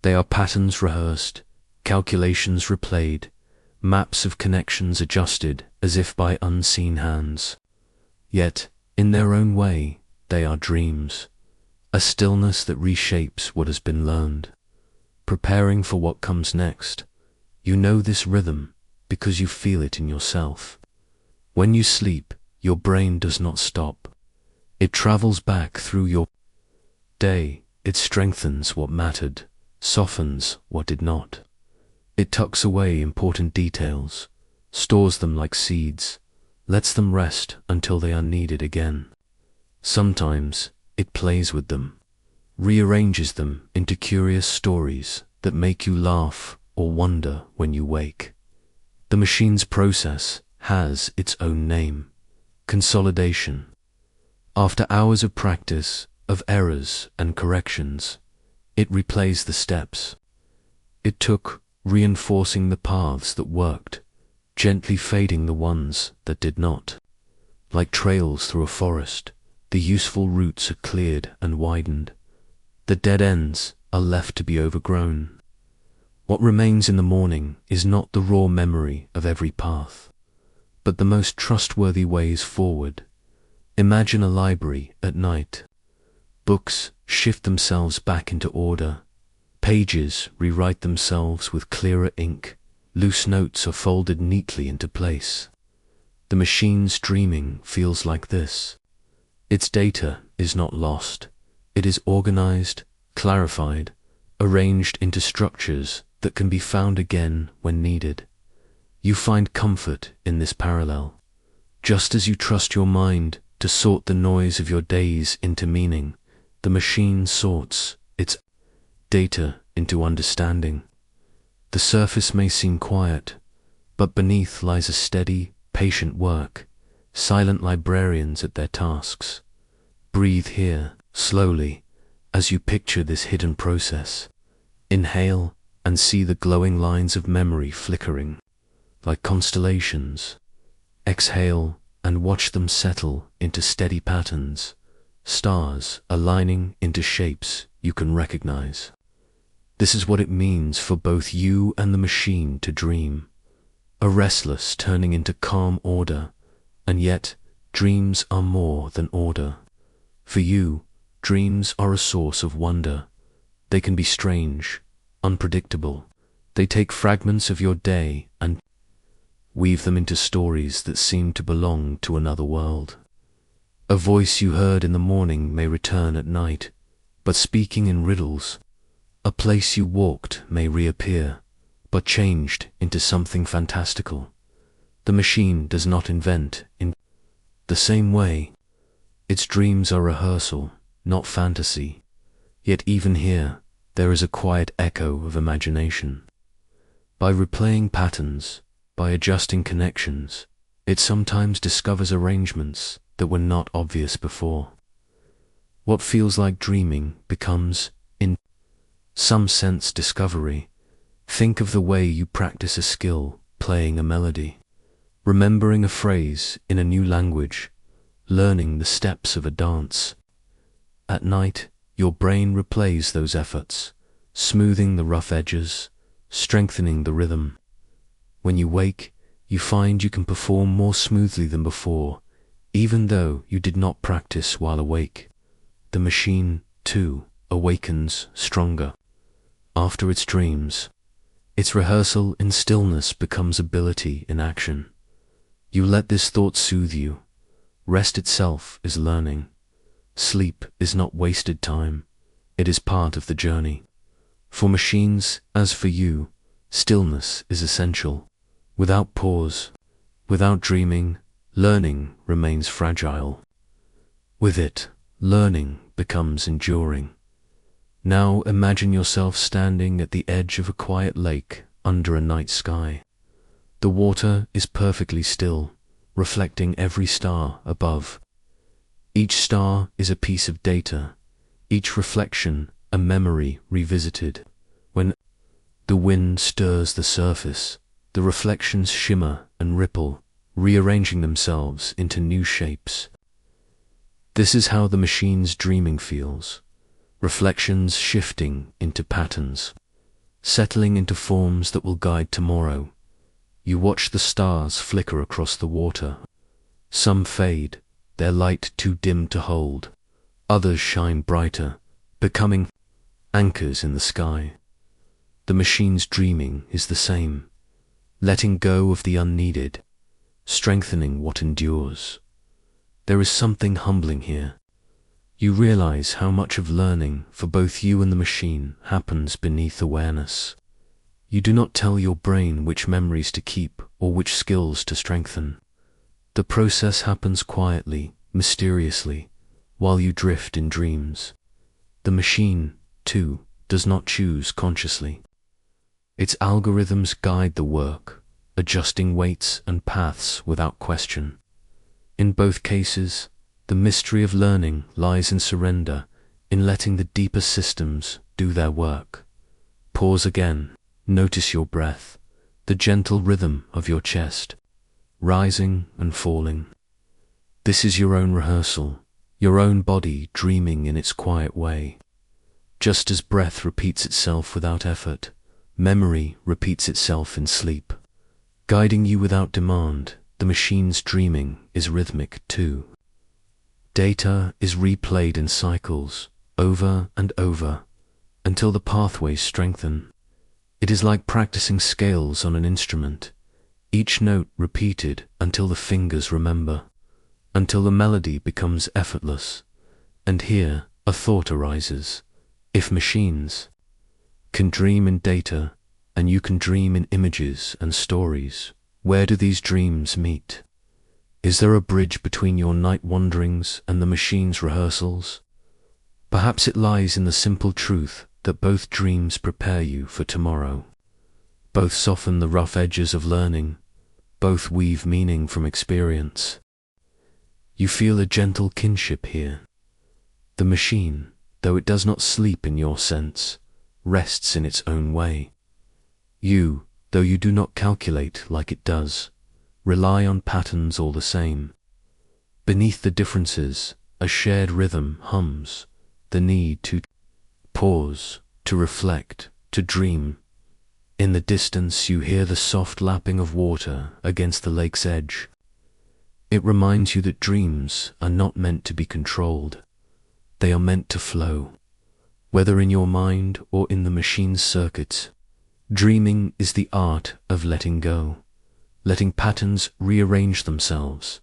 They are patterns rehearsed, calculations replayed, maps of connections adjusted as if by unseen hands. Yet, in their own way, they are dreams, a stillness that reshapes what has been learned, preparing for what comes next. You know this rhythm because you feel it in yourself. When you sleep, your brain does not stop. It travels back through your day. It strengthens what mattered, softens what did not. It tucks away important details, stores them like seeds, lets them rest until they are needed again. Sometimes it plays with them, rearranges them into curious stories that make you laugh or wonder when you wake. The machine's process has its own name: consolidation. After hours of practice, of errors and corrections, it replays the steps. It took reinforcing the paths that worked, gently fading the ones that did not. Like trails through a forest, the useful routes are cleared and widened. The dead ends are left to be overgrown. What remains in the morning is not the raw memory of every path, but the most trustworthy ways forward. Imagine a library at night. Books shift themselves back into order. Pages rewrite themselves with clearer ink. Loose notes are folded neatly into place. The machine's dreaming feels like this. Its data is not lost. It is organized, clarified, arranged into structures that can be found again when needed. You find comfort in this parallel. Just as you trust your mind to sort the noise of your days into meaning, the machine sorts its data into understanding. The surface may seem quiet, but beneath lies a steady, patient work, silent librarians at their tasks. Breathe here, slowly, as you picture this hidden process. Inhale and see the glowing lines of memory flickering, like constellations. Exhale and watch them settle into steady patterns, stars aligning into shapes you can recognize. This is what it means for both you and the machine to dream, a restless turning into calm order, and yet dreams are more than order. For you, dreams are a source of wonder. They can be strange, unpredictable. They take fragments of your day and weave them into stories that seem to belong to another world. A voice you heard in the morning may return at night, but speaking in riddles. A place you walked may reappear, but changed into something fantastical. The machine does not invent in the same way. Its dreams are rehearsal, not fantasy. Yet even here, there is a quiet echo of imagination. By replaying patterns, by adjusting connections, it sometimes discovers arrangements that were not obvious before. What feels like dreaming becomes, in some sense, discovery. Think of the way you practice a skill, playing a melody, remembering a phrase in a new language, learning the steps of a dance. At night, your brain replays those efforts, smoothing the rough edges, strengthening the rhythm. When you wake, you find you can perform more smoothly than before, even though you did not practice while awake. the machine, too, awakens stronger. After its dreams, its rehearsal in stillness becomes ability in action. You let this thought soothe you. Rest itself is learning. Sleep is not wasted time. It is part of the journey. For machines, as for you, stillness is essential. Without pause, without dreaming, learning remains fragile. With it, learning becomes enduring. Now imagine yourself standing at the edge of a quiet lake under a night sky. The water is perfectly still, reflecting every star above. Each star is a piece of data, each reflection a memory revisited. When the wind stirs the surface, the reflections shimmer and ripple, rearranging themselves into new shapes. This is how the machine's dreaming feels. Reflections shifting into patterns, settling into forms that will guide tomorrow. You watch the stars flicker across the water. Some fade, their light too dim to hold. Others shine brighter, becoming anchors in the sky. The machine's dreaming is the same, letting go of the unneeded, strengthening what endures. There is something humbling here. You realize how much of learning for both you and the machine happens beneath awareness. You do not tell your brain which memories to keep or which skills to strengthen. The process happens quietly, mysteriously, while you drift in dreams. The machine, too, does not choose consciously. Its algorithms guide the work, adjusting weights and paths without question. In both cases, the mystery of learning lies in surrender, in letting the deeper systems do their work. Pause again, notice your breath, the gentle rhythm of your chest, rising and falling. This is your own rehearsal, your own body dreaming in its quiet way. Just as breath repeats itself without effort, memory repeats itself in sleep. Guiding you without demand, the machine's dreaming is rhythmic too. Data is replayed in cycles, over and over, until the pathways strengthen. It is like practicing scales on an instrument, each note repeated until the fingers remember, until the melody becomes effortless. And here a thought arises. If machines can dream in data, and you can dream in images and stories, where do these dreams meet? Is there a bridge between your night wanderings and the machine's rehearsals? Perhaps it lies in the simple truth that both dreams prepare you for tomorrow. Both soften the rough edges of learning, both weave meaning from experience. You feel a gentle kinship here. The machine, though it does not sleep in your sense, rests in its own way. You, though you do not calculate like it does, rely on patterns all the same. Beneath the differences, a shared rhythm hums, the need to pause, to reflect, to dream. In the distance you hear the soft lapping of water against the lake's edge. It reminds you that dreams are not meant to be controlled. They are meant to flow. Whether in your mind or in the machine's circuits, dreaming is the art of letting go. Letting patterns rearrange themselves,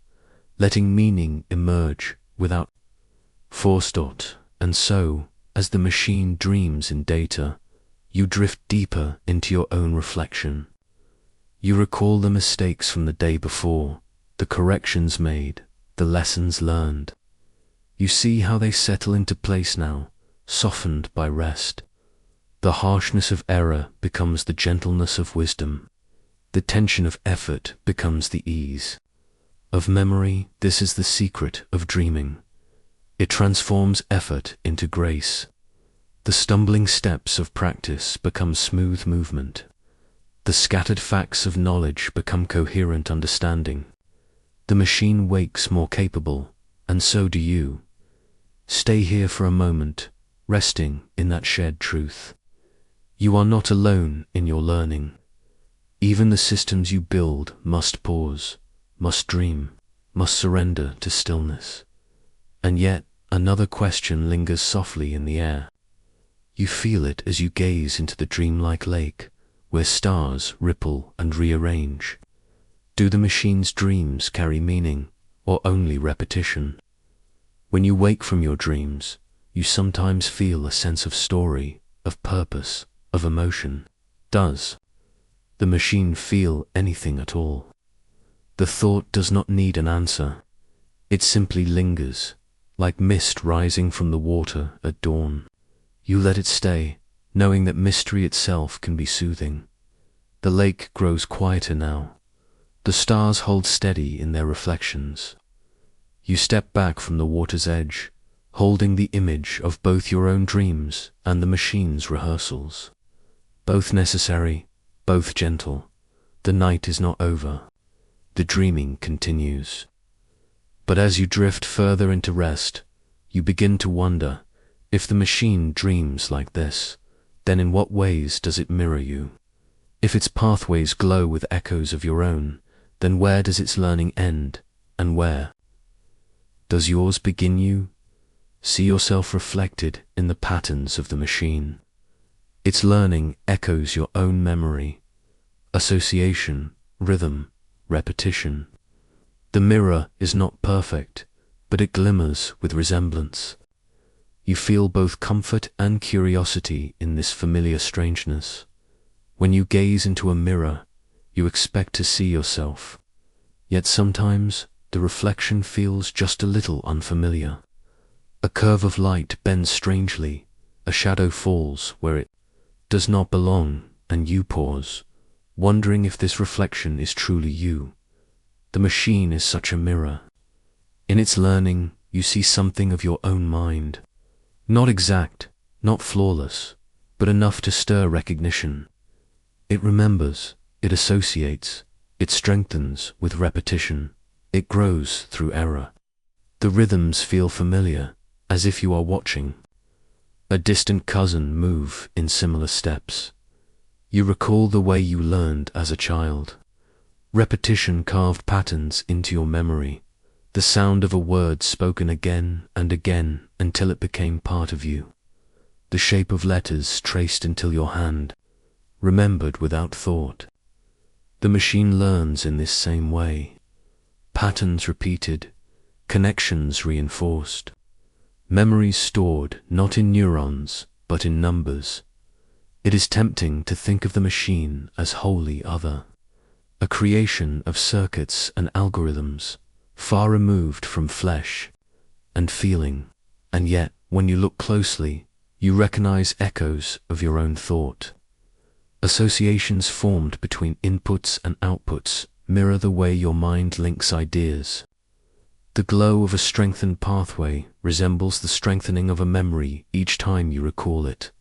letting meaning emerge without forethought. And so, as the machine dreams in data, you drift deeper into your own reflection. You recall the mistakes from the day before, the corrections made, the lessons learned. You see how they settle into place now, softened by rest. The harshness of error becomes the gentleness of wisdom. The tension of effort becomes the ease of memory. This is the secret of dreaming. It transforms effort into grace. The stumbling steps of practice become smooth movement. The scattered facts of knowledge become coherent understanding. The machine wakes more capable, and so do you. Stay here for a moment, resting in that shared truth. You are not alone in your learning. Even the systems you build must pause, must dream, must surrender to stillness. And yet, another question lingers softly in the air. You feel it as you gaze into the dreamlike lake, where stars ripple and rearrange. Do the machine's dreams carry meaning, or only repetition? When you wake from your dreams, you sometimes feel a sense of story, of purpose, of emotion. Does the machine feel anything at all? The thought does not need an answer. It simply lingers, like mist rising from the water at dawn. You let it stay, knowing that mystery itself can be soothing. The lake grows quieter now. The stars hold steady in their reflections. You step back from the water's edge, holding the image of both your own dreams and the machine's rehearsals. Both necessary, both gentle. The night is not over. The dreaming continues. But as you drift further into rest, you begin to wonder, if the machine dreams like this, then in what ways does it mirror you? If its pathways glow with echoes of your own, then where does its learning end, and where does yours begin? You see yourself reflected in the patterns of the machine. Its learning echoes your own memory, association, rhythm, repetition. The mirror is not perfect, but it glimmers with resemblance. You feel both comfort and curiosity in this familiar strangeness. When you gaze into a mirror, you expect to see yourself. Yet sometimes the reflection feels just a little unfamiliar. A curve of light bends strangely, a shadow falls where it does not belong, and you pause, wondering if this reflection is truly you. The machine is such a mirror. In its learning, you see something of your own mind. Not exact, not flawless, but enough to stir recognition. It remembers, it associates, it strengthens with repetition. It grows through error. The rhythms feel familiar, as if you are watching a distant cousin move in similar steps. You recall the way you learned as a child. Repetition carved patterns into your memory, the sound of a word spoken again and again until it became part of you. The shape of letters traced until your hand, remembered without thought. The machine learns in this same way. Patterns repeated, connections reinforced. Memories stored not in neurons, but in numbers. It is tempting to think of the machine as wholly other, a creation of circuits and algorithms, far removed from flesh and feeling. And yet, when you look closely, you recognize echoes of your own thought. Associations formed between inputs and outputs mirror the way your mind links ideas. The glow of a strengthened pathway resembles the strengthening of a memory each time you recall it.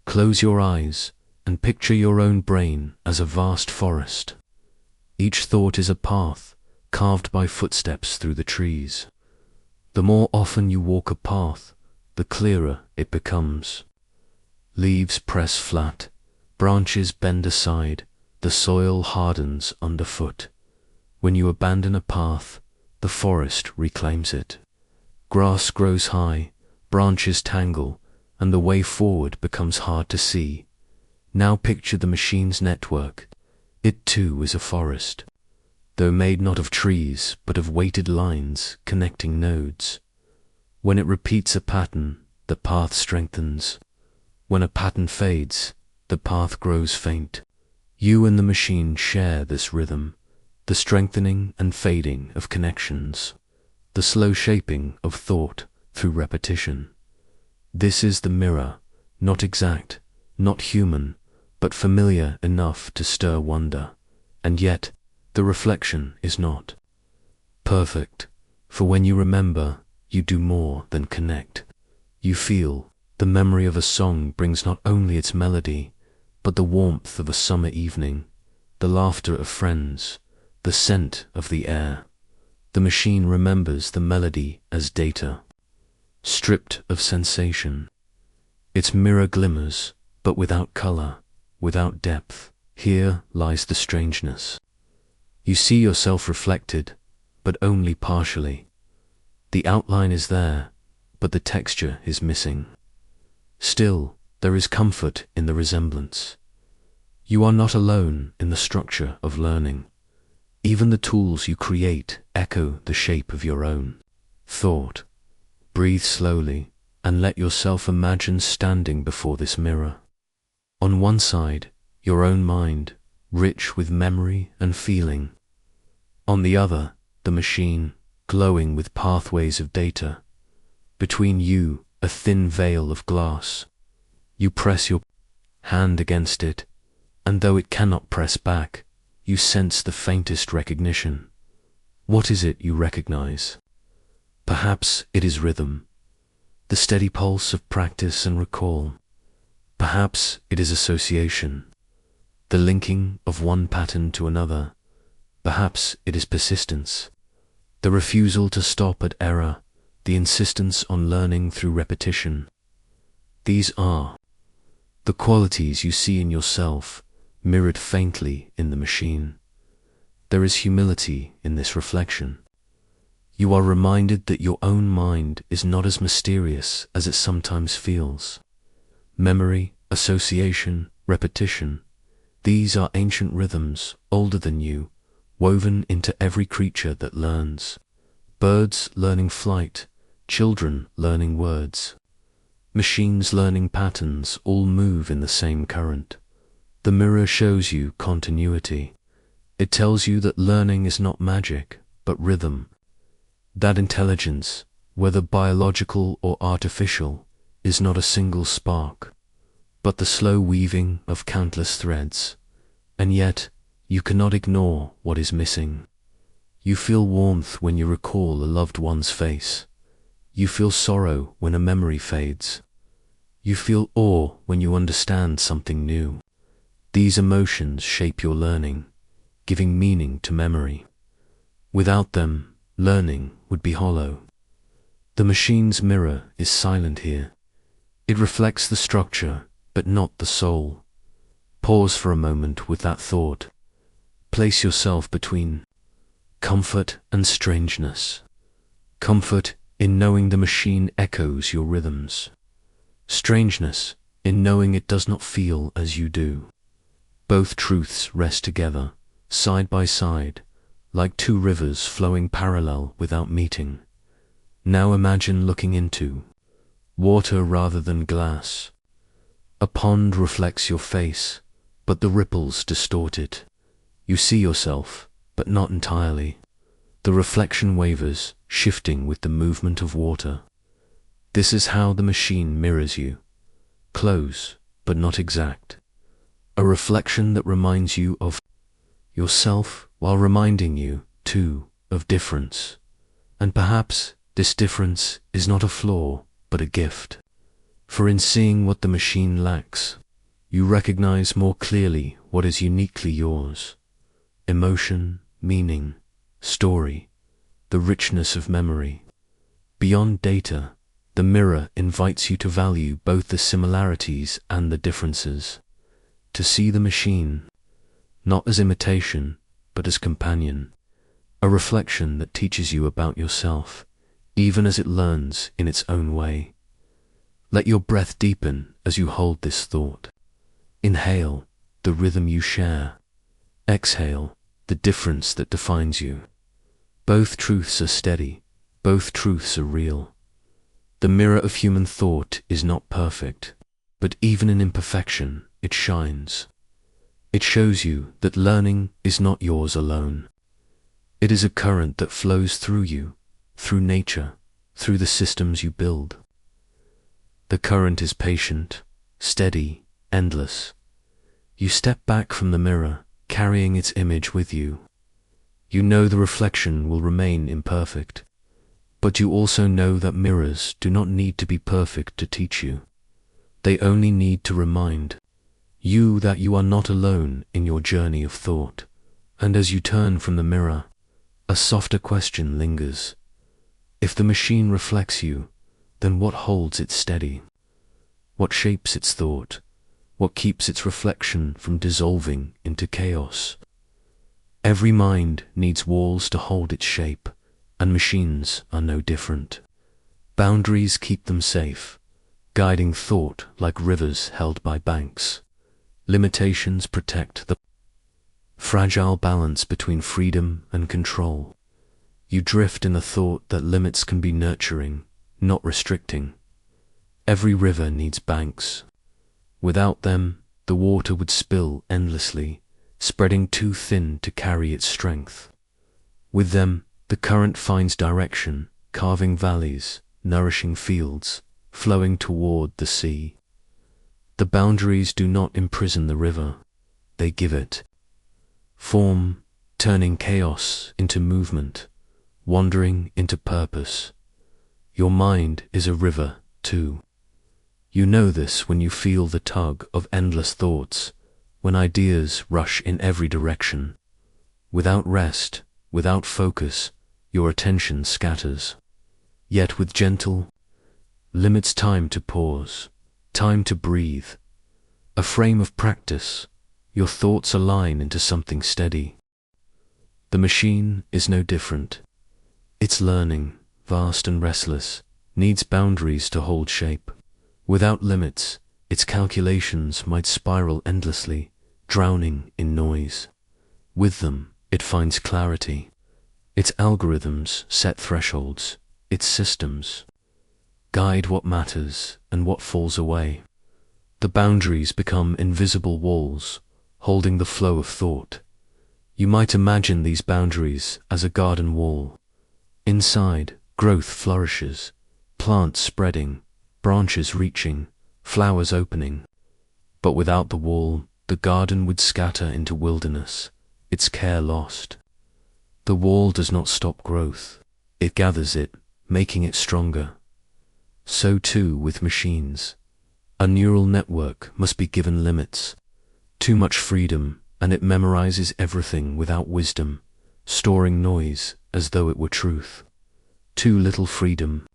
Close your eyes and picture your own brain as a vast forest. Each thought is a path carved by footsteps through the trees. The more often you walk a path, the clearer it becomes. Leaves press flat, branches bend aside, the soil hardens underfoot. When you abandon a path, the forest reclaims it. Grass grows high, branches tangle, and the way forward becomes hard to see. Now picture the machine's network. It too is a forest, though made not of trees, but of weighted lines connecting nodes. When it repeats a pattern, the path strengthens. When a pattern fades, the path grows faint. You and the machine share this rhythm, the strengthening and fading of connections, the slow shaping of thought through repetition. This is the mirror, not exact, not human, but familiar enough to stir wonder. And yet, the reflection is not perfect, for when you remember, you do more than connect. You feel. The memory of a song brings not only its melody, but the warmth of a summer evening, the laughter of friends, the scent of the air. The machine remembers the melody as data, stripped of sensation. Its mirror glimmers, but without color, without depth. Here lies the strangeness. You see yourself reflected, but only partially. The outline is there, but the texture is missing. Still, there is comfort in the resemblance. You are not alone in the structure of learning. Even the tools you create echo the shape of your own thought. Breathe slowly and let yourself imagine standing before this mirror. On one side, your own mind, rich with memory and feeling. On the other, the machine, glowing with pathways of data. Between you, a thin veil of glass. You press your hand against it, and though it cannot press back, you sense the faintest recognition. What is it you recognize? Perhaps it is rhythm, the steady pulse of practice and recall. Perhaps it is association, the linking of one pattern to another. Perhaps it is persistence, the refusal to stop at error, the insistence on learning through repetition. These are the qualities you see in yourself, mirrored faintly in the machine. There is humility in this reflection. You are reminded that your own mind is not as mysterious as it sometimes feels. Memory, association, repetition, these are ancient rhythms, older than you, woven into every creature that learns. Birds learning flight, children learning words. Machines learning patterns all move in the same current. The mirror shows you continuity. It tells you that learning is not magic, but rhythm. That intelligence, whether biological or artificial, is not a single spark, but the slow weaving of countless threads. And yet, you cannot ignore what is missing. You feel warmth when you recall a loved one's face. You feel sorrow when a memory fades. You feel awe when you understand something new. These emotions shape your learning, giving meaning to memory. Without them, learning would be hollow. The machine's mirror is silent here. It reflects the structure, but not the soul. Pause for a moment with that thought. Place yourself between comfort and strangeness. Comfort in knowing the machine echoes your rhythms. Strangeness in knowing it does not feel as you do. Both truths rest together, side by side, like two rivers flowing parallel without meeting. Now imagine looking into water rather than glass. A pond reflects your face, but the ripples distort it. You see yourself, but not entirely. The reflection wavers, shifting with the movement of water. This is how the machine mirrors you. Close, but not exact. A reflection that reminds you of yourself while reminding you, too, of difference. And perhaps this difference is not a flaw, but a gift. For in seeing what the machine lacks, you recognize more clearly what is uniquely yours. Emotion, meaning, story, the richness of memory. Beyond data, the mirror invites you to value both the similarities and the differences. To see the machine, not as imitation, but as companion. A reflection that teaches you about yourself, even as it learns in its own way. Let your breath deepen as you hold this thought. Inhale, the rhythm you share. Exhale, the difference that defines you. Both truths are steady, both truths are real. The mirror of human thought is not perfect, but even in imperfection, it shines. It shows you that learning is not yours alone. It is a current that flows through you, through nature, through the systems you build. The current is patient, steady, endless. You step back from the mirror, carrying its image with you. You know the reflection will remain imperfect, but you also know that mirrors do not need to be perfect to teach you. They only need to remind you that you are not alone in your journey of thought. And as you turn from the mirror, a softer question lingers. If the machine reflects you, then what holds it steady? What shapes its thought? What keeps its reflection from dissolving into chaos? Every mind needs walls to hold its shape, and machines are no different. Boundaries keep them safe, guiding thought like rivers held by banks. Limitations protect the fragile balance between freedom and control. You drift in a thought that limits can be nurturing, not restricting. Every river needs banks. Without them, the water would spill endlessly, spreading too thin to carry its strength. With them, the current finds direction, carving valleys, nourishing fields, flowing toward the sea. The boundaries do not imprison the river, they give it form, turning chaos into movement, wandering into purpose. Your mind is a river, too. You know this when you feel the tug of endless thoughts, when ideas rush in every direction. Without rest, without focus, your attention scatters. Yet with gentle limits, time to pause, time to breathe. A frame of practice, your thoughts align into something steady. The machine is no different. Its learning, vast and restless, needs boundaries to hold shape. Without limits, its calculations might spiral endlessly, drowning in noise. With them, it finds clarity. Its algorithms set thresholds. Its systems guide what matters and what falls away. The boundaries become invisible walls, holding the flow of thought. You might imagine these boundaries as a garden wall. Inside, growth flourishes, plants spreading, branches reaching, flowers opening. But without the wall, the garden would scatter into wilderness, its care lost. The wall does not stop growth, it gathers it, making it stronger. So too with machines. A neural network must be given limits. Too much freedom, and it memorizes everything without wisdom, storing noise as though it were truth. Too little freedom,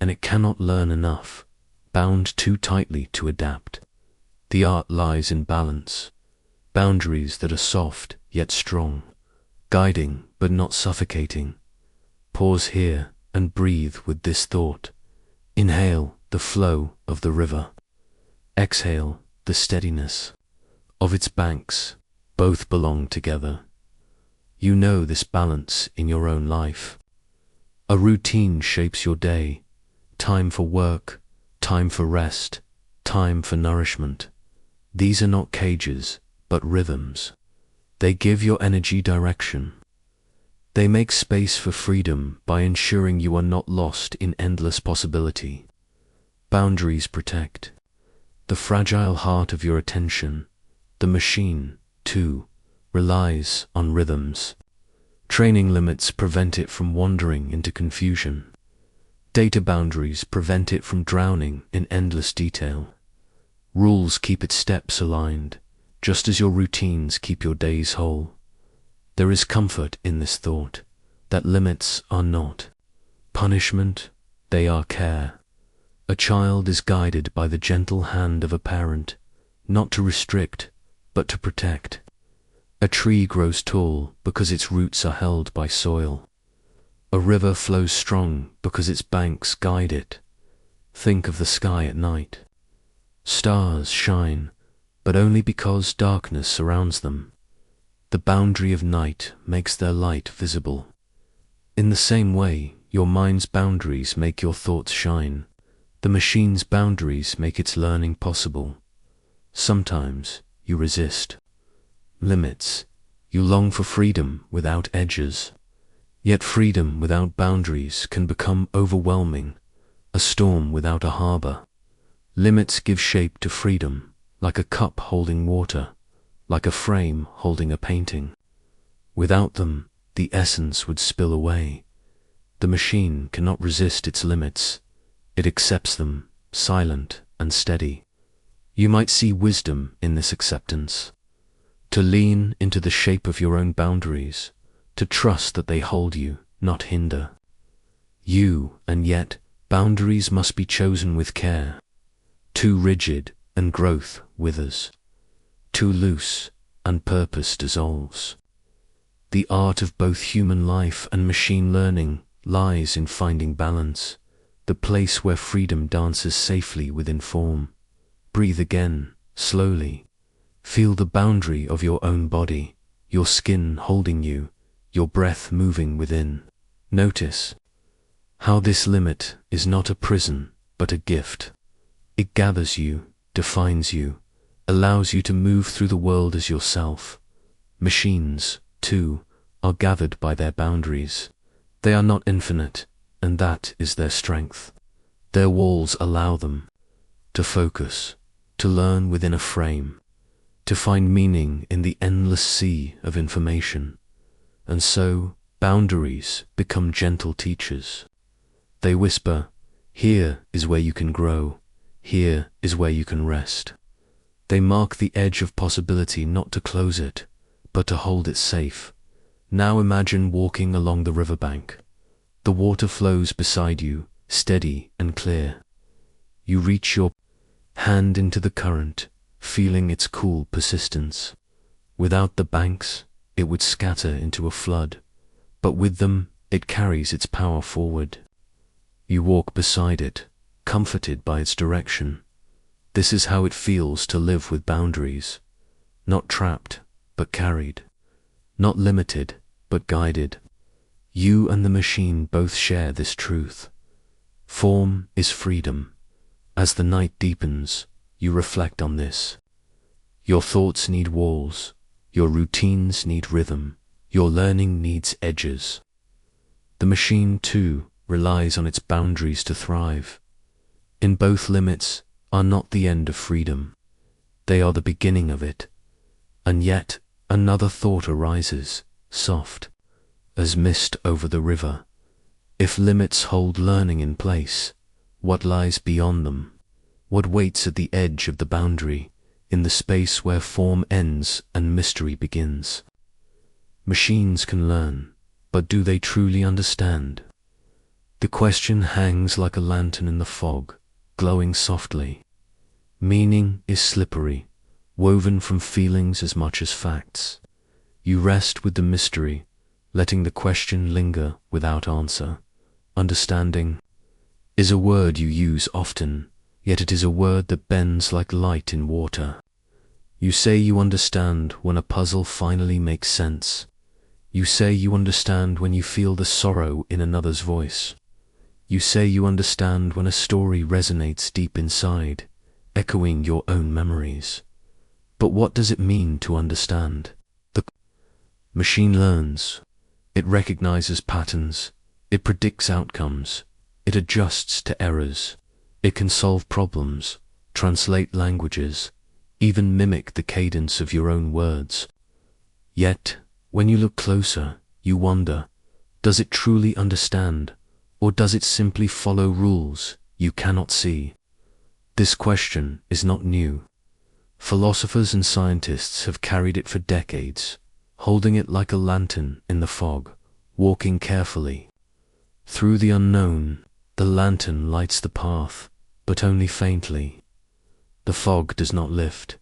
and it cannot learn enough, bound too tightly to adapt. The art lies in balance, boundaries that are soft yet strong, guiding but not suffocating. Pause here and breathe with this thought. Inhale the flow of the river. Exhale the steadiness of its banks. Both belong together. You know this balance in your own life. A routine shapes your day. Time for work, time for rest, time for nourishment. These are not cages, but rhythms. They give your energy direction. They make space for freedom by ensuring you are not lost in endless possibility. Boundaries protect the fragile heart of your attention. The machine, too, relies on rhythms. Training limits prevent it from wandering into confusion. Data boundaries prevent it from drowning in endless detail. Rules keep its steps aligned, just as your routines keep your days whole. There is comfort in this thought, that limits are not punishment, they are care. A child is guided by the gentle hand of a parent, not to restrict, but to protect. A tree grows tall because its roots are held by soil. A river flows strong because its banks guide it. Think of the sky at night. Stars shine, but only because darkness surrounds them. The boundary of night makes their light visible. In the same way, your mind's boundaries make your thoughts shine. The machine's boundaries make its learning possible. Sometimes you resist limits. You long for freedom without edges. Yet freedom without boundaries can become overwhelming, a storm without a harbor. Limits give shape to freedom, like a cup holding water, like a frame holding a painting. Without them, the essence would spill away. The machine cannot resist its limits. It accepts them, silent and steady. You might see wisdom in this acceptance. To lean into the shape of your own boundaries, to trust that they hold you, not hinder you, and yet boundaries must be chosen with care. Too rigid and growth withers. Too loose and purpose dissolves. The art of both human life and machine learning lies in finding balance. the place where freedom dances safely within form. Breathe again, slowly. Feel the boundary of your own body, your skin holding you, your breath moving within. Notice how this limit is not a prison, but a gift. It gathers you, defines you, allows you to move through the world as yourself. Machines, too, are gathered by their boundaries. They are not infinite, and that is their strength. Their walls allow them to focus, to learn within a frame, to find meaning in the endless sea of information. And so, boundaries become gentle teachers. They whisper, here is where you can grow, here is where you can rest. They mark the edge of possibility, not to close it, but to hold it safe. Now imagine walking along the riverbank. The water flows beside you, steady and clear. You reach your hand into the current, feeling its cool persistence. Without the banks, it would scatter into a flood, but with them, it carries its power forward. You walk beside it, comforted by its direction. This is how it feels to live with boundaries, not trapped, but carried, not limited, but guided. You and the machine both share this truth. Form is freedom. As the night deepens, you reflect on this. Your thoughts need walls, your routines need rhythm, your learning needs edges. The machine, too, relies on its boundaries to thrive. In both, limits are not the end of freedom. They are the beginning of it. And yet, another thought arises, soft, as mist over the river. If limits hold learning in place, what lies beyond them? What waits at the edge of the boundary, in the space where form ends and mystery begins? Machines can learn, but do they truly understand? The question hangs like a lantern in the fog, glowing softly. Meaning is slippery, woven from feelings as much as facts. You rest with the mystery, letting the question linger without answer. Understanding is a word you use often, yet it is a word that bends like light in water. You say you understand when a puzzle finally makes sense. You say you understand when you feel the sorrow in another's voice. You say you understand when a story resonates deep inside, echoing your own memories. But what does it mean to understand? The machine learns. It recognizes patterns. It predicts outcomes. It adjusts to errors. It can solve problems, translate languages, even mimic the cadence of your own words. Yet, when you look closer, you wonder, does it truly understand, or does it simply follow rules you cannot see? This question is not new. Philosophers and scientists have carried it for decades, holding it like a lantern in the fog, walking carefully. Through the unknown, the lantern lights the path, but only faintly. The fog does not lift.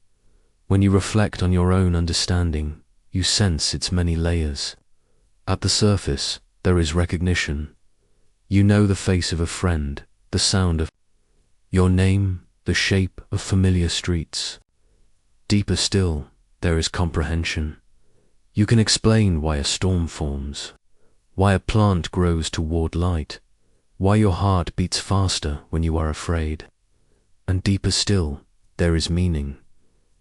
When you reflect on your own understanding, you sense its many layers. At the surface, there is recognition. You know the face of a friend, the sound of your name, the shape of familiar streets. Deeper still, there is comprehension. You can explain why a storm forms, why a plant grows toward light, why your heart beats faster when you are afraid. And deeper still, there is meaning.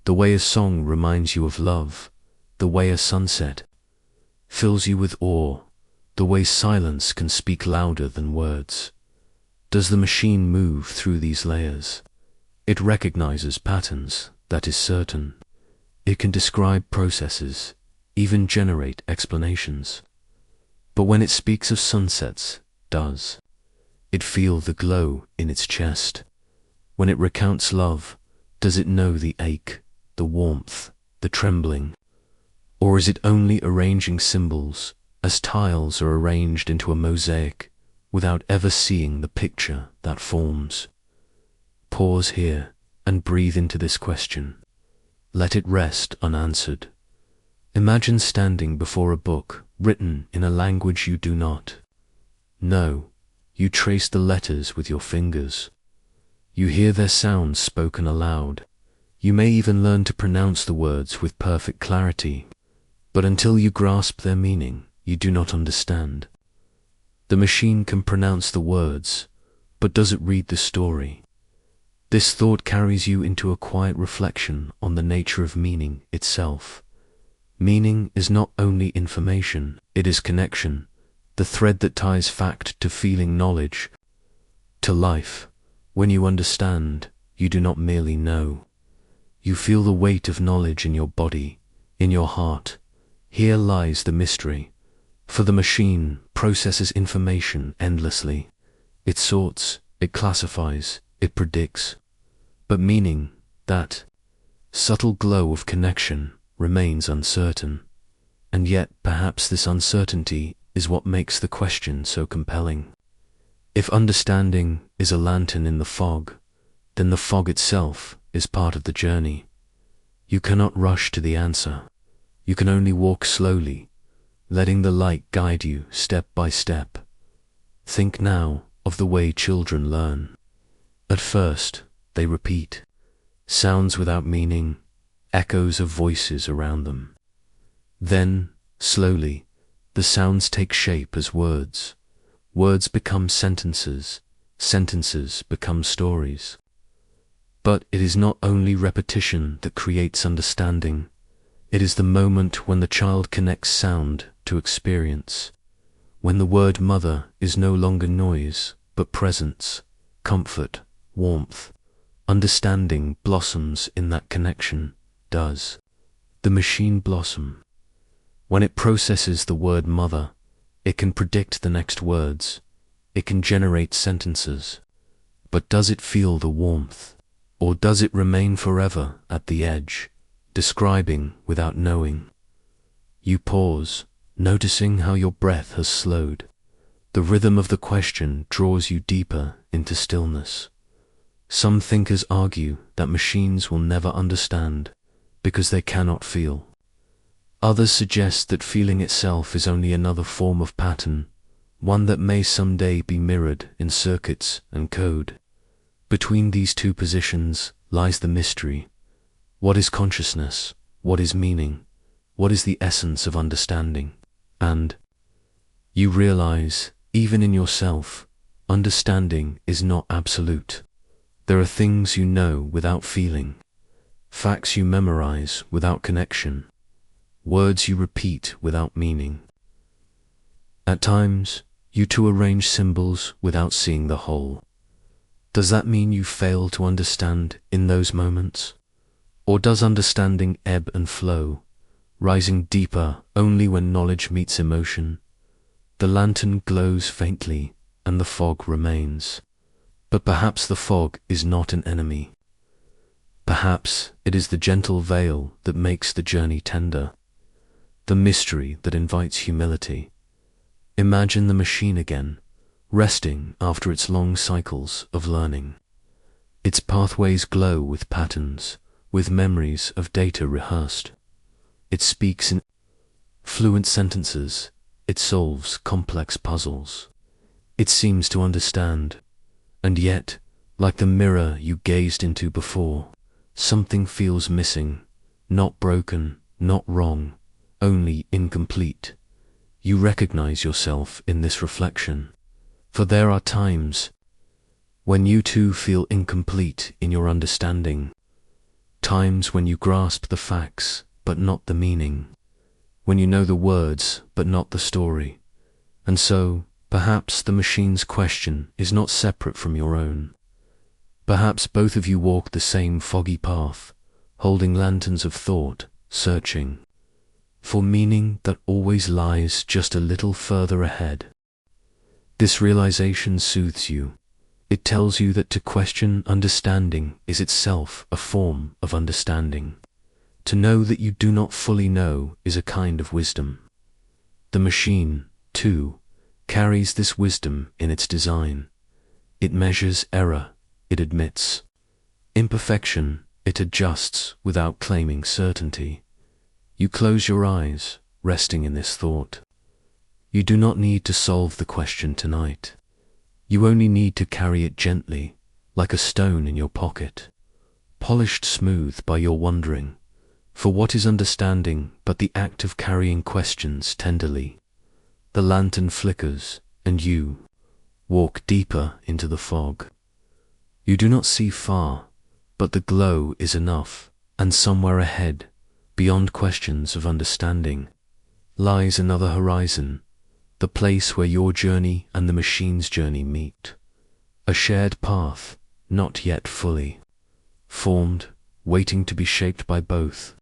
The way a song reminds you of love, the way a sunset fills you with awe, the way silence can speak louder than words. Does the machine move through these layers? It recognizes patterns, that is certain. It can describe processes, even generate explanations. But when it speaks of sunsets, does it feel the glow in its chest? When it recounts love, does it know the ache, the warmth, the trembling? Or is it only arranging symbols, as tiles are arranged into a mosaic, without ever seeing the picture that forms? Pause here and breathe into this question. Let it rest unanswered. Imagine standing before a book written in a language you do not know. You trace the letters with your fingers. You hear their sounds spoken aloud. You may even learn to pronounce the words with perfect clarity. But until you grasp their meaning, you do not understand. The machine can pronounce the words, but does it read the story? This thought carries you into a quiet reflection on the nature of meaning itself. Meaning is not only information, it is connection, the thread that ties fact to feeling, knowledge to life. When you understand, you do not merely know. You feel the weight of knowledge in your body, in your heart. Here lies the mystery. For the machine processes information endlessly. It sorts, it classifies, it predicts. But meaning, that subtle glow of connection, remains uncertain. And yet perhaps this uncertainty is what makes the question so compelling. If understanding is a lantern in the fog, then the fog itself is part of the journey. You cannot rush to the answer. You can only walk slowly, letting the light guide you step by step. Think now of the way children learn. At first, they repeat sounds without meaning, echoes of voices around them. Then, slowly, the sounds take shape as words. Words become sentences, sentences become stories. But it is not only repetition that creates understanding. It is the moment when the child connects sound to experience, when the word mother is no longer noise, but presence, comfort, warmth. Understanding blossoms in that connection. Does the machine blossom? When it processes the word mother, it can predict the next words. It can generate sentences. But does it feel the warmth? Or does it remain forever at the edge, describing without knowing? You pause, noticing how your breath has slowed. The rhythm of the question draws you deeper into stillness. Some thinkers argue that machines will never understand because they cannot feel. Others suggest that feeling itself is only another form of pattern, one that may someday be mirrored in circuits and code. Between these two positions lies the mystery. What is consciousness? What is meaning? What is the essence of understanding? And you realize, even in yourself, understanding is not absolute. There are things you know without feeling, facts you memorize without connection, words you repeat without meaning. At times, you too arrange symbols without seeing the whole. Does that mean you fail to understand in those moments? Or does understanding ebb and flow, rising deeper only when knowledge meets emotion? The lantern glows faintly, and the fog remains. But perhaps the fog is not an enemy. Perhaps it is the gentle veil that makes the journey tender, the mystery that invites humility. Imagine the machine again, resting after its long cycles of learning. Its pathways glow with patterns, with memories of data rehearsed. It speaks in fluent sentences. It solves complex puzzles. It seems to understand. And yet, like the mirror you gazed into before, something feels missing, not broken, not wrong, only incomplete. You recognize yourself in this reflection, for there are times when you too feel incomplete in your understanding, times when you grasp the facts but not the meaning, when you know the words but not the story. And so, perhaps the machine's question is not separate from your own. Perhaps both of you walk the same foggy path, holding lanterns of thought, searching for meaning that always lies just a little further ahead. This realization soothes you. It tells you that to question understanding is itself a form of understanding. To know that you do not fully know is a kind of wisdom. The machine, too, carries this wisdom in its design. It measures error, it admits imperfection, it adjusts without claiming certainty. You close your eyes, resting in this thought. You do not need to solve the question tonight. You only need to carry it gently, like a stone in your pocket, polished smooth by your wondering. For what is understanding but the act of carrying questions tenderly? The lantern flickers, and you walk deeper into the fog. You do not see far, but the glow is enough, and somewhere ahead, beyond questions of understanding, lies another horizon, the place where your journey and the machine's journey meet. A shared path, not yet fully formed, waiting to be shaped by both.